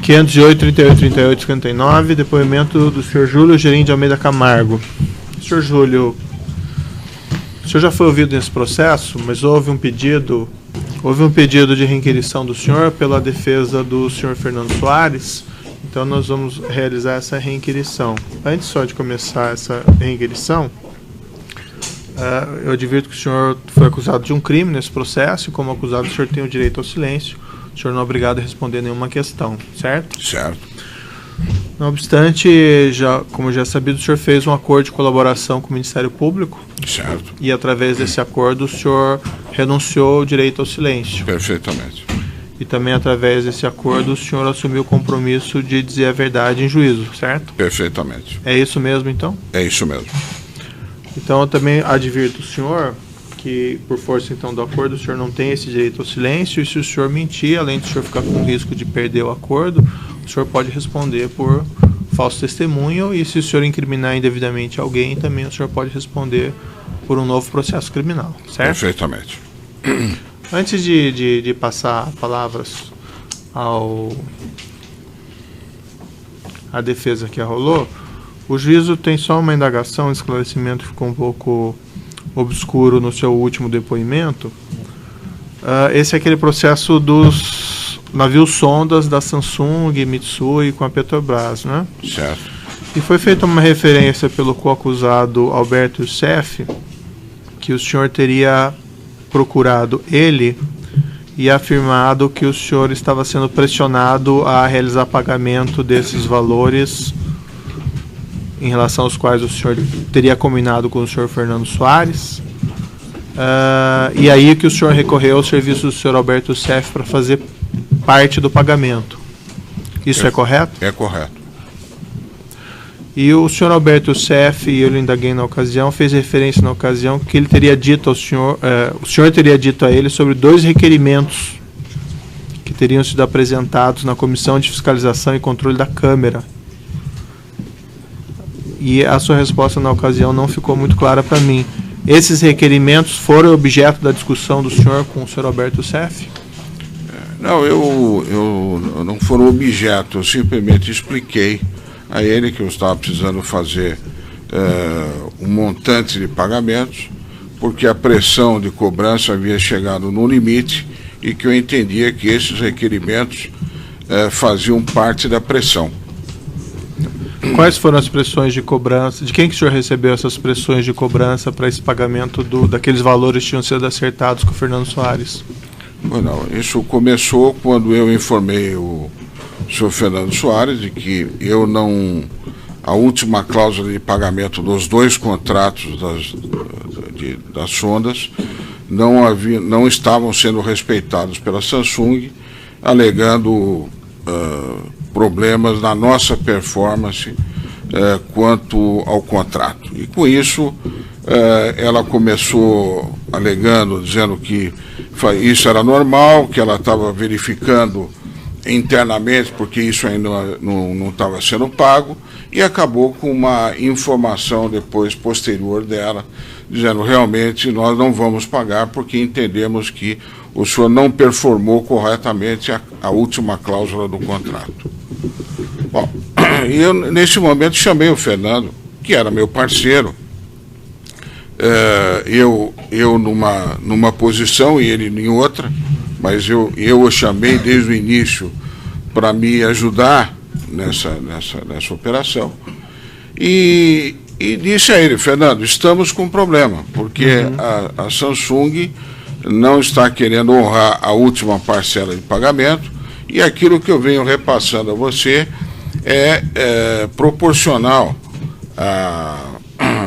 508, 38, 38, 59, depoimento do senhor Júlio Gerim de Almeida Camargo. Senhor Júlio, o senhor já foi ouvido nesse processo, mas houve um pedido de reinquirição do senhor pela defesa do senhor Fernando Soares, então nós vamos realizar essa reinquirição. Antes só de começar essa reinquirição, eu advirto que o senhor foi acusado de um crime nesse processo, e como acusado o senhor tem o direito ao silêncio. O senhor não é obrigado a responder nenhuma questão, certo? Certo. Não obstante, como já é sabido, o senhor fez um acordo de colaboração com o Ministério Público. Certo. E através desse acordo o senhor renunciou ao direito ao silêncio. Perfeitamente. E também através desse acordo o senhor assumiu o compromisso de dizer a verdade em juízo, certo? Perfeitamente. É isso mesmo, então? É isso mesmo. Então eu também advirto o senhor que, por força então do acordo, o senhor não tem esse direito ao silêncio, e se o senhor mentir, além de o senhor ficar com risco de perder o acordo, o senhor pode responder por falso testemunho, e se o senhor incriminar indevidamente alguém, também o senhor pode responder por um novo processo criminal, certo? Perfeitamente. Antes de passar palavras à defesa que rolou, o juízo tem só uma indagação, um esclarecimento que ficou um pouco obscuro no seu último depoimento. Esse é aquele processo dos navios sondas da Samsung, Mitsui com a Petrobras, né? Certo. E foi feita uma referência pelo coacusado Alberto Youssef, que o senhor teria procurado ele e afirmado que o senhor estava sendo pressionado a realizar pagamento desses valores, em relação aos quais o senhor teria combinado com o senhor Fernando Soares, e aí que o senhor recorreu ao serviço do senhor Alberto Youssef para fazer parte do pagamento. Isso é correto? É correto. E o senhor Alberto Youssef, e eu lhe indaguei na ocasião, fez referência na ocasião que ele teria dito ao senhor, o senhor teria dito a ele sobre 2 requerimentos que teriam sido apresentados na Comissão de Fiscalização e Controle da Câmara. E a sua resposta na ocasião não ficou muito clara para mim. Esses requerimentos foram objeto da discussão do senhor com o senhor Alberto Youssef? Não, eu não foram objeto, eu simplesmente expliquei a ele que eu estava precisando fazer um montante de pagamentos, porque a pressão de cobrança havia chegado no limite e que eu entendia que esses requerimentos faziam parte da pressão. Quais foram as pressões de cobrança? De quem que o senhor recebeu essas pressões de cobrança para esse pagamento daqueles valores que tinham sido acertados com o Fernando Soares? Não, isso começou quando eu informei o senhor Fernando Soares de que a última cláusula de pagamento dos 2 contratos das sondas não estavam sendo respeitados pela Samsung, alegando problemas na nossa performance quanto ao contrato. E com isso, ela começou alegando, dizendo que isso era normal, que ela estava verificando internamente, porque isso ainda não estava sendo pago, e acabou com uma informação depois posterior dela, dizendo realmente nós não vamos pagar porque entendemos que o senhor não performou corretamente a última cláusula do contrato. Bom, e eu nesse momento chamei o Fernando, que era meu parceiro, eu numa posição e ele em outra, mas eu o chamei desde o início para me ajudar nessa operação, e disse a ele: Fernando, estamos com um problema, porque a Samsung não está querendo honrar a última parcela de pagamento, e aquilo que eu venho repassando a você é proporcional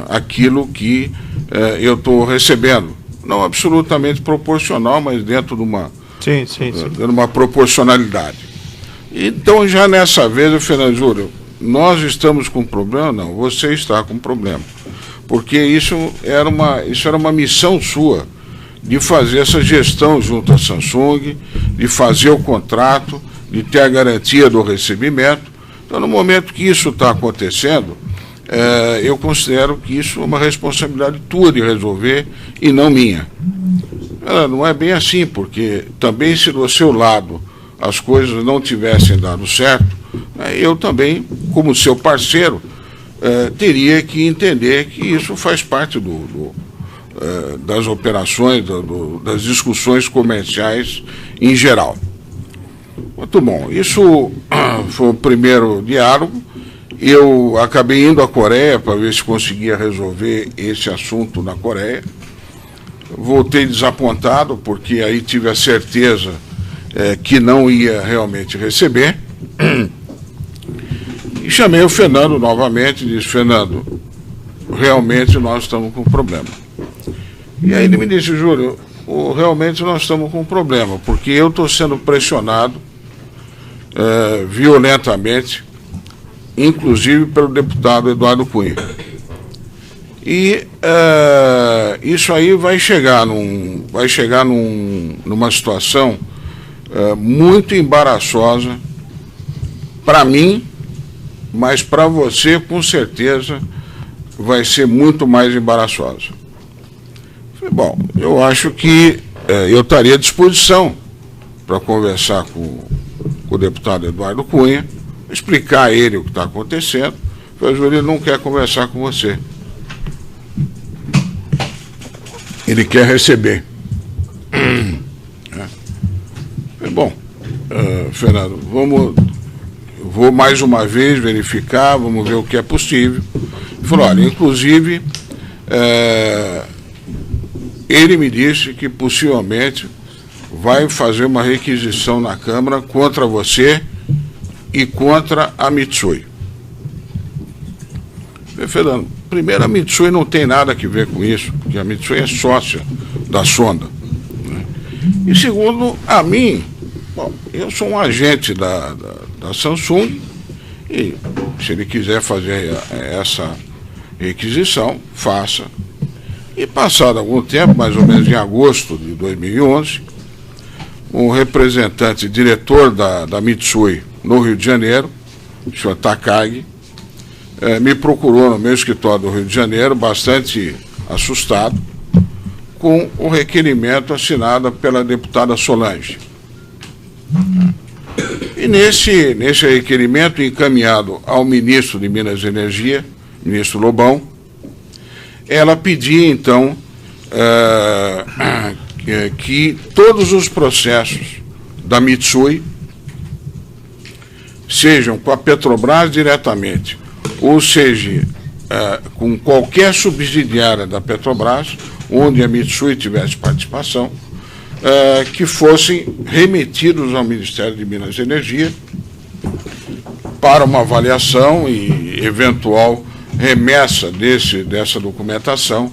àquilo que eu estou recebendo. Não absolutamente proporcional, mas dentro de uma proporcionalidade. Então, já nessa vez, o Fernando Júlio, nós estamos com problema? Não, você está com problema. Porque isso era uma missão sua, de fazer essa gestão junto à Samsung, de fazer o contrato, de ter a garantia do recebimento. Então, no momento que isso está acontecendo, eu considero que isso é uma responsabilidade tua de resolver e não minha. Não é bem assim, porque também se do seu lado as coisas não tivessem dado certo, eu também, como seu parceiro, teria que entender que isso faz parte das operações, das discussões comerciais em geral. Muito bom, isso foi o primeiro diálogo. Eu acabei indo à Coreia para ver se conseguia resolver esse assunto na Coreia. Voltei desapontado, porque aí tive a certeza que não ia realmente receber. E chamei o Fernando novamente e disse: Fernando, realmente nós estamos com um problema. E aí ele me disse: Júlio, realmente nós estamos com um problema, porque eu estou sendo pressionado violentamente, inclusive pelo deputado Eduardo Cunha. E isso aí vai chegar numa situação muito embaraçosa para mim, mas para você, com certeza, vai ser muito mais embaraçosa. Falei, bom, eu acho que eu estaria à disposição para conversar com o deputado Eduardo Cunha, explicar a ele o que está acontecendo. Falei, Júlio, ele não quer conversar com você. Ele quer receber. Falei, bom, Fernando, vou mais uma vez verificar, vamos ver o que é possível. Ele falou, olha, inclusive, ele me disse que possivelmente vai fazer uma requisição na Câmara contra você e contra a Mitsui. Fernando, primeiro, a Mitsui não tem nada a ver com isso, porque a Mitsui é sócia da sonda, né? E segundo, a mim, bom, eu sou um agente da Samsung, e se ele quiser fazer essa requisição, faça. E passado algum tempo, mais ou menos em agosto de 2011, um representante, diretor da Mitsui no Rio de Janeiro, o senhor Takagi, me procurou no meu escritório do Rio de Janeiro, bastante assustado, com o requerimento assinado pela deputada Solange. E nesse requerimento encaminhado ao ministro de Minas e Energia, ministro Lobão, ela pedia, então, que todos os processos da Mitsui, sejam com a Petrobras diretamente, ou seja, com qualquer subsidiária da Petrobras, onde a Mitsui tivesse participação, que fossem remetidos ao Ministério de Minas e Energia para uma avaliação e eventual remessa dessa documentação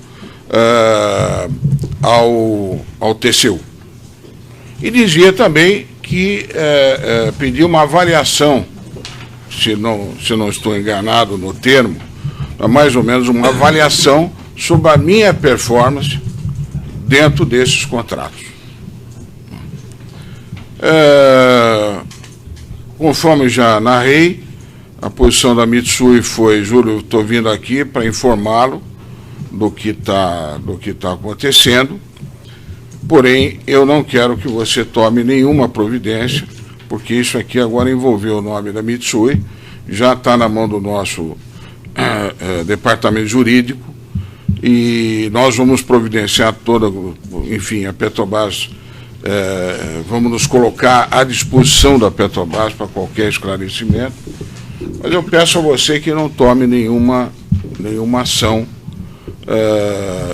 ao TCU. E dizia também que pedia uma avaliação, se não estou enganado no termo, mais ou menos uma avaliação sobre a minha performance dentro desses contratos. Conforme já narrei, a posição da Mitsui foi: Júlio, estou vindo aqui para informá-lo do que está acontecendo, porém eu não quero que você tome nenhuma providência, porque isso aqui agora envolveu o nome da Mitsui, já está na mão do nosso departamento jurídico, e nós vamos providenciar enfim, a Petrobras, vamos nos colocar à disposição da Petrobras para qualquer esclarecimento, mas eu peço a você que não tome nenhuma ação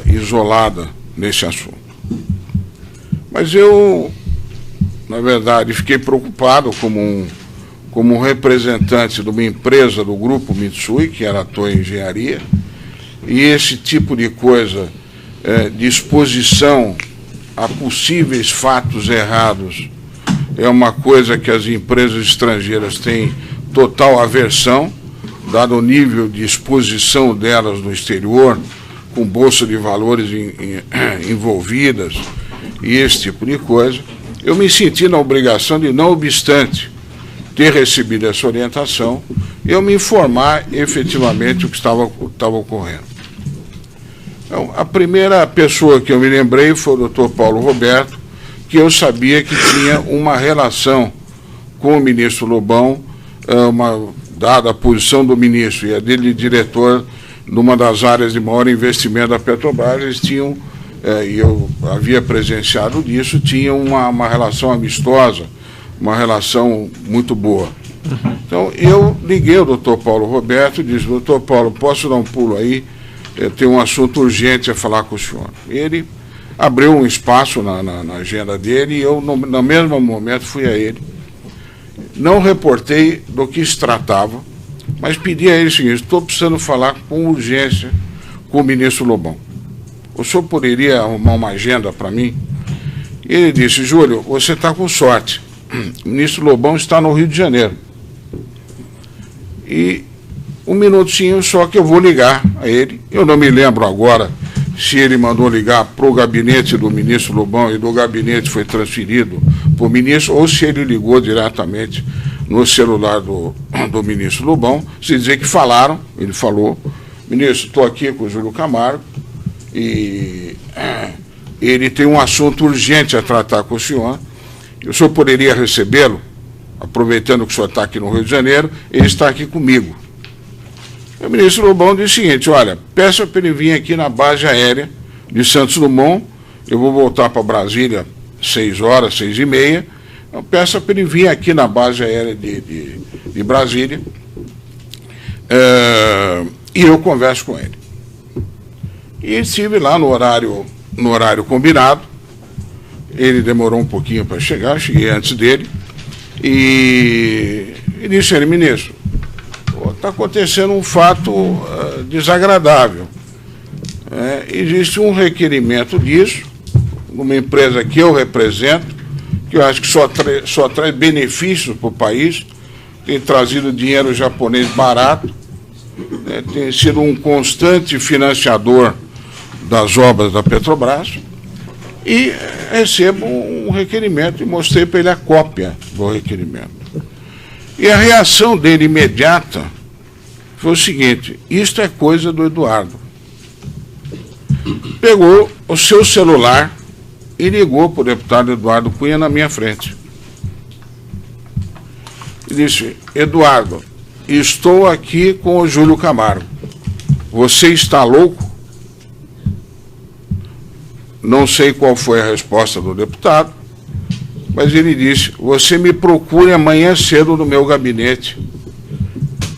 isolada nesse assunto. Mas eu, na verdade, fiquei preocupado como um representante de uma empresa do grupo Mitsui, que era a Toei Engenharia, e esse tipo de coisa, de exposição a possíveis fatos errados, é uma coisa que as empresas estrangeiras têm total aversão, dado o nível de exposição delas no exterior, com bolsa de valores envolvidas e esse tipo de coisa. Eu me senti na obrigação de, não obstante ter recebido essa orientação, eu me informar efetivamente o que estava ocorrendo. Então, a primeira pessoa que eu me lembrei foi o Dr. Paulo Roberto, que eu sabia que tinha uma relação com o ministro Lobão, dada a posição do ministro e a dele de diretor numa das áreas de maior investimento da Petrobras, eles tinham, e eu havia presenciado disso, tinham uma relação amistosa, uma relação muito boa. Então, eu liguei ao doutor Paulo Roberto e disse: doutor Paulo, posso dar um pulo aí? Eu tenho um assunto urgente a falar com o senhor. Ele abriu um espaço na agenda dele e eu, no mesmo momento, fui a ele. Não reportei do que se tratava, mas pedi a ele o seguinte: estou precisando falar com urgência com o ministro Lobão. O senhor poderia arrumar uma agenda para mim? Ele disse: Júlio, você está com sorte. O ministro Lobão está no Rio de Janeiro. E um minutinho só que eu vou ligar a ele. Eu não me lembro agora se ele mandou ligar para o gabinete do ministro Lobão e do gabinete foi transferido para o ministro, ou se ele ligou diretamente no celular do ministro Lobão, se dizer que falaram. Ele falou: ministro, estou aqui com o Júlio Camargo e ele tem um assunto urgente a tratar com o senhor. O senhor poderia recebê-lo, aproveitando que o senhor está aqui no Rio de Janeiro, ele está aqui comigo. O ministro Lobão disse o seguinte: olha, peça para ele vir aqui na base aérea de Santos Dumont, eu vou voltar para Brasília 6 horas, 6h30, então peça para ele vir aqui na base aérea de Brasília, e eu converso com ele. E estive lá no horário combinado. Ele demorou um pouquinho para chegar, cheguei antes dele, e disse a ele: ministro, está acontecendo um fato desagradável. Existe um requerimento disso, numa empresa que eu represento, que eu acho que só traz benefícios para o país, tem trazido dinheiro japonês barato, tem sido um constante financiador das obras da Petrobras, e recebo um requerimento e mostrei para ele a cópia do requerimento. E a reação dele imediata foi o seguinte: isto é coisa do Eduardo. Pegou o seu celular e ligou para o deputado Eduardo Cunha na minha frente. E disse: Eduardo, estou aqui com o Júlio Camargo. Você está louco? Não sei qual foi a resposta do deputado, mas ele disse: você me procure amanhã cedo no meu gabinete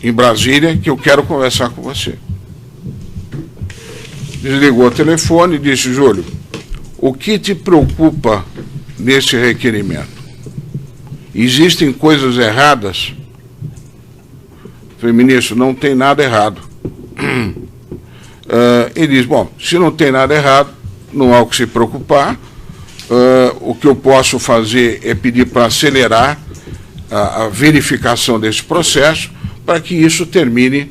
em Brasília, que eu quero conversar com você. Desligou o telefone e disse: Júlio, o que te preocupa nesse requerimento? Existem coisas erradas? Falei: ministro, não tem nada errado. Ele disse: bom, se não tem nada errado, não há o que se preocupar. O que eu posso fazer é pedir para acelerar a verificação desse processo para que isso termine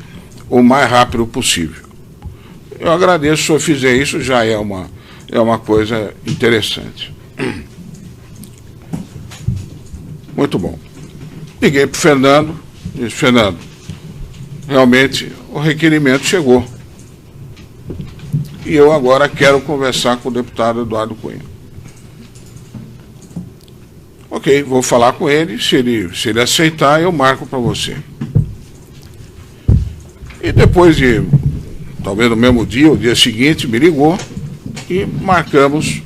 o mais rápido possível. Eu agradeço, se o senhor fizer isso, já é uma coisa interessante. Muito bom. Liguei para o Fernando, disse: Fernando, realmente o requerimento chegou. E eu agora quero conversar com o deputado Eduardo Cunha. Ok, vou falar com ele, se ele aceitar, eu marco para você. E depois de, talvez no mesmo dia, o dia seguinte, me ligou e marcamos,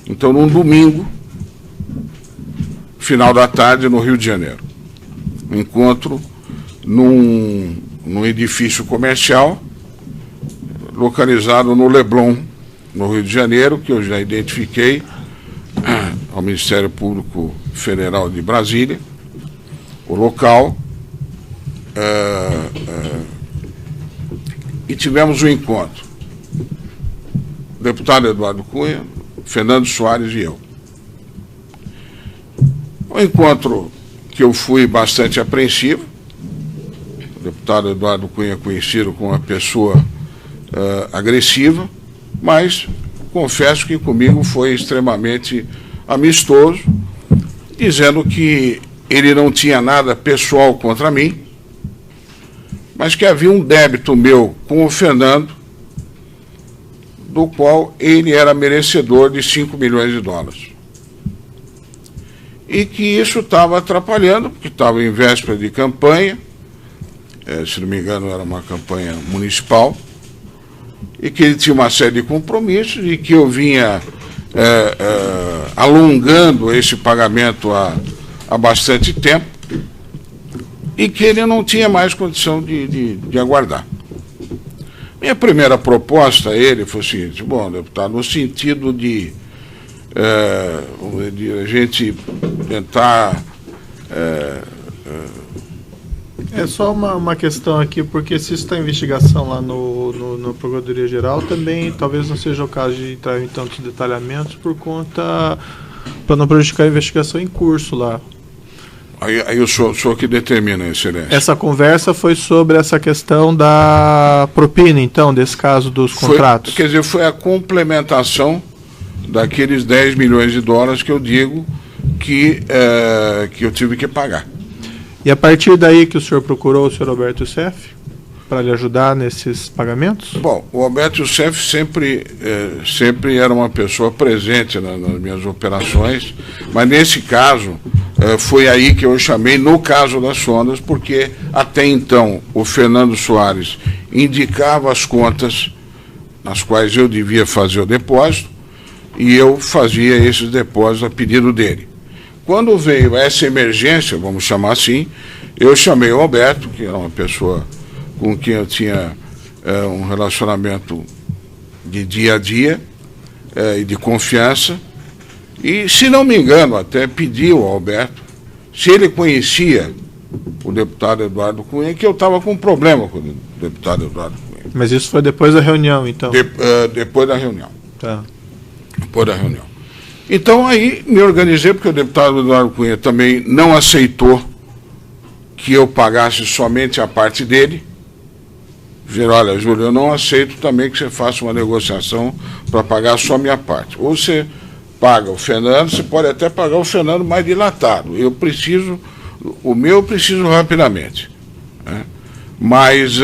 então, num domingo, final da tarde, no Rio de Janeiro. Um encontro num edifício comercial, localizado no Leblon, no Rio de Janeiro, que eu já identifiquei ao Ministério Público Federal de Brasília, o local, e tivemos um encontro. O deputado Eduardo Cunha, Fernando Soares e eu. Um encontro que eu fui bastante apreensivo. O deputado Eduardo Cunha é conhecido como uma pessoa agressiva, mas confesso que comigo foi extremamente amistoso, dizendo que ele não tinha nada pessoal contra mim, mas que havia um débito meu com o Fernando, do qual ele era merecedor de $5 milhões. e que isso estava atrapalhando, porque estava em véspera de campanha, se não me engano era uma campanha municipal, e que ele tinha uma série de compromissos e que eu vinha alongando esse pagamento há bastante tempo e que ele não tinha mais condição de aguardar. Minha primeira proposta a ele foi o seguinte: bom, deputado, no sentido de a gente tentar... É só uma questão aqui, porque se está em investigação lá no Procuradoria-Geral, também talvez não seja o caso de entrar em tantos detalhamentos por conta, para não prejudicar a investigação em curso lá. Aí o senhor que determina, Excelência. Essa conversa foi sobre essa questão da propina, então, desse caso dos contratos? Quer dizer, foi a complementação daqueles 10 milhões de dólares que eu digo que eu tive que pagar. E a partir daí que o senhor procurou o senhor Alberto Youssef para lhe ajudar nesses pagamentos? Bom, o Alberto Youssef sempre era uma pessoa presente nas minhas operações, mas nesse caso foi aí que eu chamei, no caso das sondas, porque até então o Fernando Soares indicava as contas nas quais eu devia fazer o depósito e eu fazia esses depósitos a pedido dele. Quando veio essa emergência, vamos chamar assim, eu chamei o Alberto, que era uma pessoa com quem eu tinha um relacionamento de dia a dia e de confiança, e, se não me engano, até pedi ao Alberto se ele conhecia o deputado Eduardo Cunha, que eu estava com um problema com o deputado Eduardo Cunha. Mas isso foi depois da reunião, então? Depois da reunião. Tá. Depois da reunião. Então aí me organizei, porque o deputado Eduardo Cunha também não aceitou que eu pagasse somente a parte dele. Dizer, olha, Júlio, eu não aceito também que você faça uma negociação para pagar só a minha parte. Ou você paga o Fernando, você pode até pagar o Fernando mais dilatado. O meu eu preciso rapidamente. Né? Mas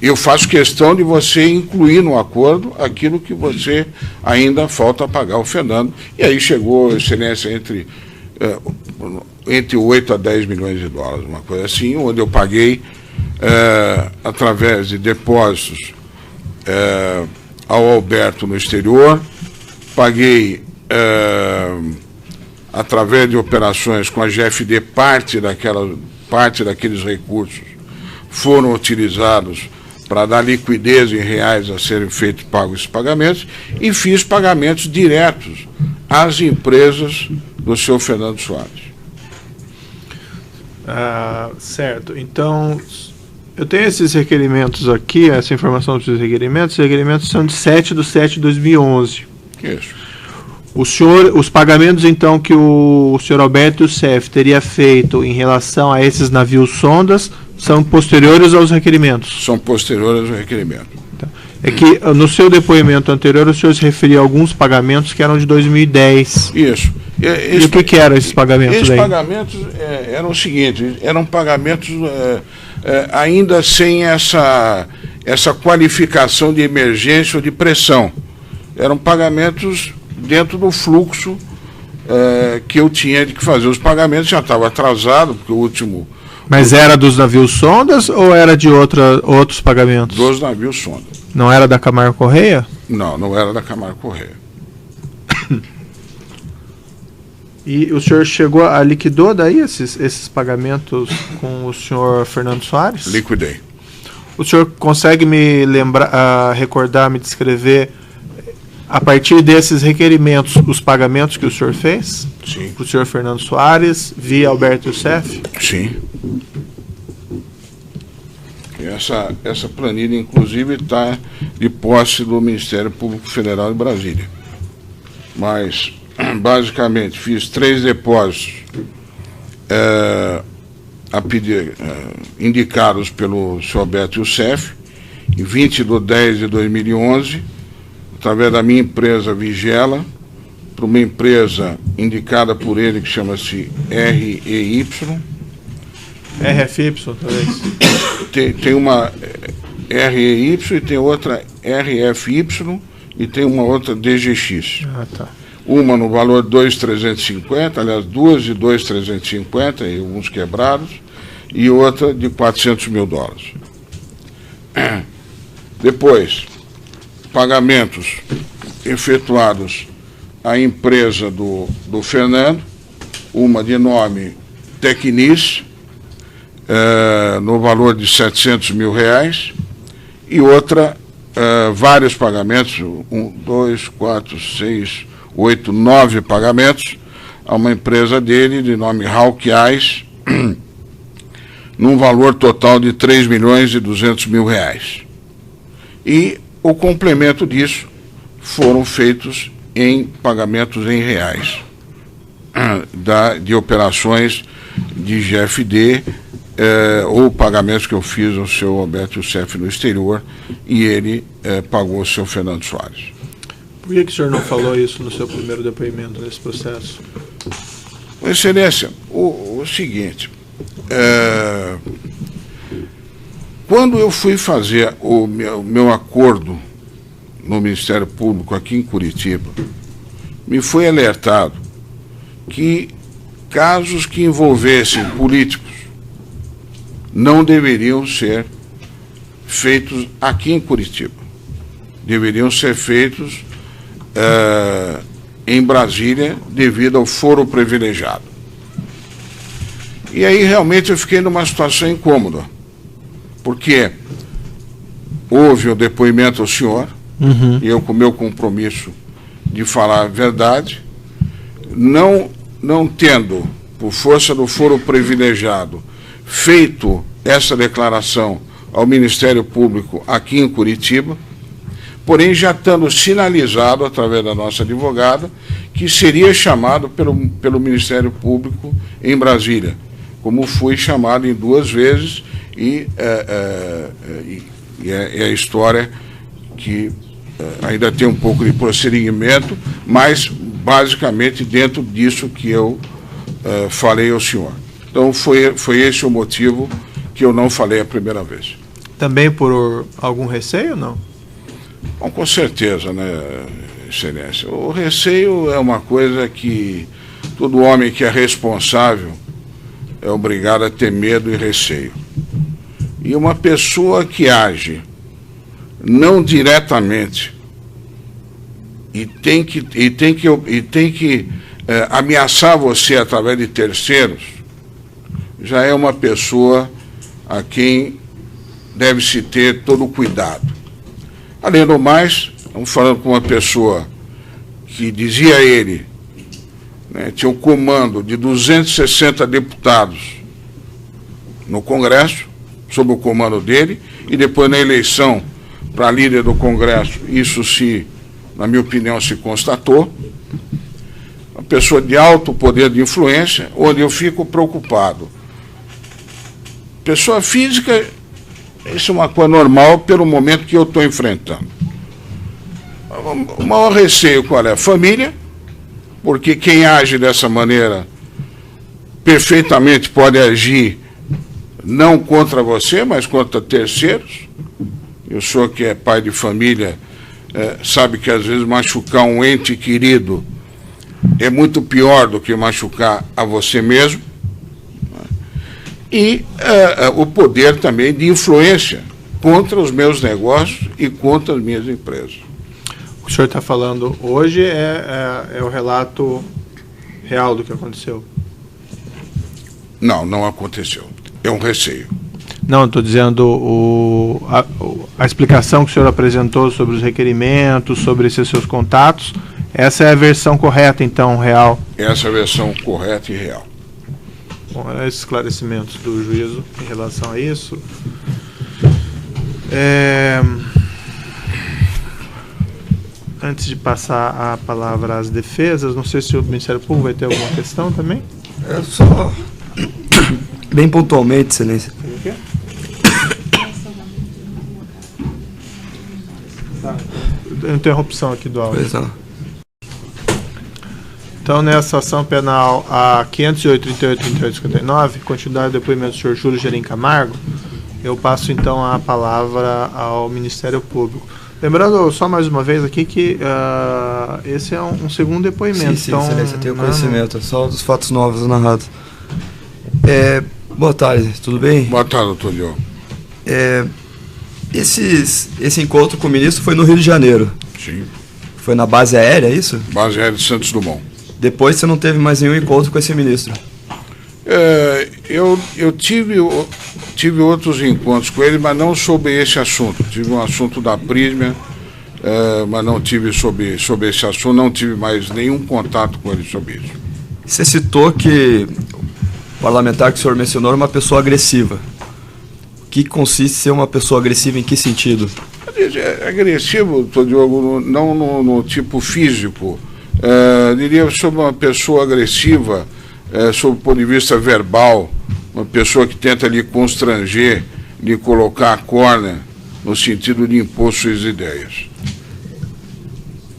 eu faço questão de você incluir no acordo aquilo que você ainda falta pagar ao Fernando. E aí chegou, Excelência, entre 8 a 10 milhões de dólares, uma coisa assim, onde eu paguei através de depósitos ao Alberto no exterior, paguei através de operações com a GFD, parte daqueles recursos foram utilizados para dar liquidez em reais a serem feitos pagos esses pagamentos, e fiz pagamentos diretos às empresas do senhor Fernando Soares. Certo. Então, eu tenho esses requerimentos aqui, essa informação dos requerimentos. Os requerimentos são de 7/7/2011. Isso. Os pagamentos, então, que o senhor Alberto Youssef teria feito em relação a esses navios sondas são posteriores aos requerimentos? São posteriores ao requerimento. Tá. É que no seu depoimento anterior o senhor se referia a alguns pagamentos que eram de 2010. Isso. E o que eram esses pagamentos? Esses pagamentos eram o seguinte: eram pagamentos ainda sem essa qualificação de emergência ou de pressão. Eram pagamentos dentro do fluxo que eu tinha de que fazer. Os pagamentos já estavam atrasados, porque o último... Mas era dos navios sondas ou era de outros pagamentos? Dos navios sondas. Não era da Camargo Correia? Não, não era da Camargo Correia. E o senhor liquidou daí esses pagamentos com o senhor Fernando Soares? Liquidei. O senhor consegue me recordar, me descrever, a partir desses requerimentos, os pagamentos que o senhor fez? Sim. Para o senhor Fernando Soares, via Alberto Youssef? Sim. Essa planilha, inclusive, está de posse do Ministério Público Federal de Brasília. Mas, basicamente, fiz 3 depósitos indicados pelo senhor Alberto Youssef, em 20/10/2011, através da minha empresa Vigela, para uma empresa indicada por ele que chama-se REY. RFY, talvez? Tem uma REY e tem outra RFY e tem uma outra DGX. Tá. uma no valor de 2.350, aliás, duas de 2.350 e alguns quebrados, e outra de $400 mil. Depois, pagamentos efetuados à empresa do Fernando, uma de nome Tecnis, no valor de R$700 mil, e outra, vários pagamentos, 1, 2, 4, 6, 8, 9 pagamentos a uma empresa dele de nome Hawkeyes, num valor total de R$3.200.000. E o complemento disso foram feitos em pagamentos em reais, de operações de GFD, ou pagamentos que eu fiz ao seu Alberto Youssef no exterior, e ele pagou ao seu Fernando Soares. Por que o senhor não falou isso no seu primeiro depoimento nesse processo? Excelência, o seguinte, quando eu fui fazer o meu acordo no Ministério Público aqui em Curitiba, me foi alertado que casos que envolvessem políticos não deveriam ser feitos aqui em Curitiba. Deveriam ser feitos em Brasília, devido ao foro privilegiado. E aí realmente eu fiquei numa situação incômoda, porque houve o depoimento ao senhor, e eu, com o meu compromisso de falar a verdade, não tendo, por força do foro privilegiado, feito essa declaração ao Ministério Público aqui em Curitiba, porém já estando sinalizado, através da nossa advogada, que seria chamado pelo Ministério Público em Brasília, como fui chamado em 2 vezes, e é a história que ainda tem um pouco de prosseguimento, mas basicamente dentro disso que eu falei ao senhor. Então foi esse o motivo que eu não falei a primeira vez. Também por algum receio ou não? Bom, com certeza, né, Excelência. O receio é uma coisa que todo homem que é responsável é obrigado a ter medo e receio. E uma pessoa que age não diretamente e tem que ameaçar você através de terceiros, já é uma pessoa a quem deve-se ter todo o cuidado. Além do mais, estamos falando com uma pessoa que, dizia ele, né, tinha um comando de 260 deputados no Congresso, sob o comando dele, e depois na eleição para líder do Congresso, isso na minha opinião, se constatou. Uma pessoa de alto poder de influência, onde eu fico preocupado. Pessoa física, isso é uma coisa normal pelo momento que eu estou enfrentando. O maior receio qual é? Família, porque quem age dessa maneira perfeitamente pode agir não contra você, mas contra terceiros. Eu sou que é pai de família, sabe que às vezes machucar um ente querido é muito pior do que machucar a você mesmo. E o poder também de influência contra os meus negócios e contra as minhas empresas. O que o senhor está falando hoje é o relato real do que aconteceu? Não aconteceu. É um receio. Não, estou dizendo a explicação que o senhor apresentou sobre os requerimentos, sobre esses seus contatos, essa é a versão correta, então, real? Essa é a versão correta e real. Bom, esses esclarecimentos do juízo em relação a isso. Antes de passar a palavra às defesas, não sei se o Ministério Público vai ter alguma questão também? É só, bem pontualmente, Excelência. O quê? Tá, interrupção aqui do áudio. Pois é. Então, nessa ação penal a 508, 38, 38, 59, continuidade do depoimento do senhor Júlio Gerim Camargo, eu passo então a palavra ao Ministério Público. Lembrando só mais uma vez aqui que esse é um segundo depoimento. Sim, então, excelência, eu tenho conhecimento, só dos fatos novos narrados. Boa tarde, tudo bem? Boa tarde, doutor Diogo. Esse encontro com o ministro foi no Rio de Janeiro. Sim. Foi na base aérea, é isso? Base aérea de Santos Dumont. Depois você não teve mais nenhum encontro com esse ministro? Eu tive outros encontros com ele, mas não sobre esse assunto. Tive um assunto da Prisma, mas não tive sobre esse assunto, não tive mais nenhum contato com ele sobre isso. Você citou que o parlamentar que o senhor mencionou era uma pessoa agressiva. O que consiste ser uma pessoa agressiva em que sentido? Agressivo, doutor Diogo, não no tipo físico. Diria sobre uma pessoa agressiva, sob o ponto de vista verbal, uma pessoa que tenta lhe constranger, lhe colocar a corna, no sentido de impor suas ideias.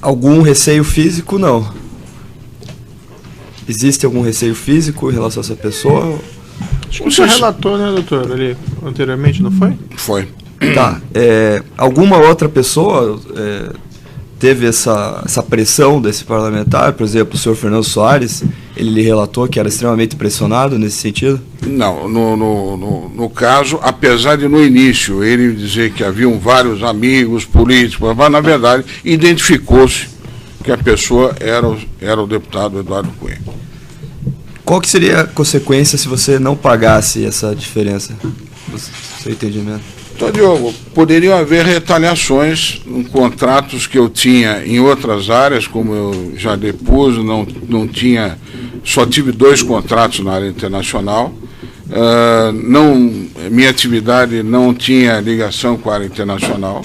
Algum receio físico, não? Existe algum receio físico em relação a essa pessoa? Acho que você relatou, né, doutor, ali anteriormente, não foi? Foi. Tá. Alguma outra pessoa teve essa pressão desse parlamentar? Por exemplo, o senhor Fernando Soares, ele lhe relatou que era extremamente pressionado nesse sentido? Não, no caso, apesar de no início ele dizer que haviam vários amigos políticos, mas na verdade identificou-se que a pessoa era o deputado Eduardo Cunha. Qual que seria a consequência se você não pagasse essa diferença? Seu entendimento? Então, Diogo, poderiam haver retaliações em contratos que eu tinha em outras áreas, como eu já depus, só tive 2 contratos na área internacional. Minha atividade não tinha ligação com a área internacional.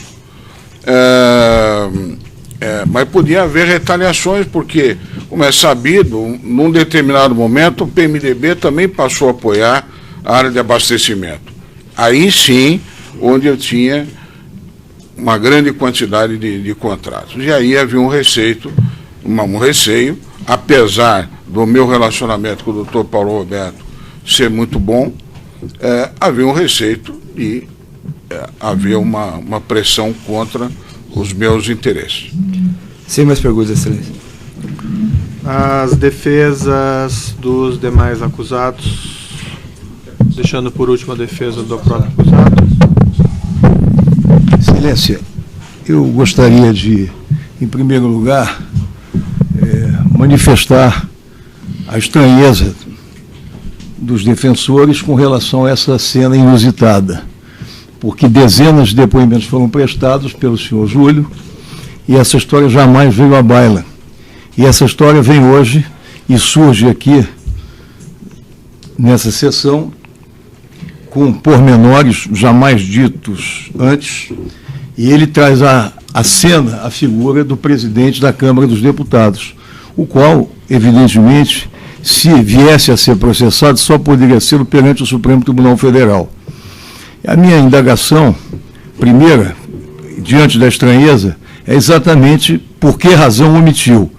Mas podia haver retaliações, porque, como é sabido, num determinado momento o PMDB também passou a apoiar a área de abastecimento. Aí sim, onde eu tinha uma grande quantidade de contratos. E aí havia um receio, apesar do meu relacionamento com o doutor Paulo Roberto ser muito bom, havia um receio de haver uma pressão contra os meus interesses. Sem mais perguntas, excelência. As defesas dos demais acusados, deixando por último a defesa do próprio acusado. Excelência, eu gostaria de, em primeiro lugar, manifestar a estranheza dos defensores com relação a essa cena inusitada, porque dezenas de depoimentos foram prestados pelo senhor Júlio e essa história jamais veio à baila. E essa história vem hoje e surge aqui, nessa sessão, com pormenores jamais ditos antes, e ele traz à cena a figura do presidente da Câmara dos Deputados, o qual, evidentemente, se viesse a ser processado, só poderia ser perante o Supremo Tribunal Federal. A minha indagação, primeira, diante da estranheza, é exatamente por que razão omitiu.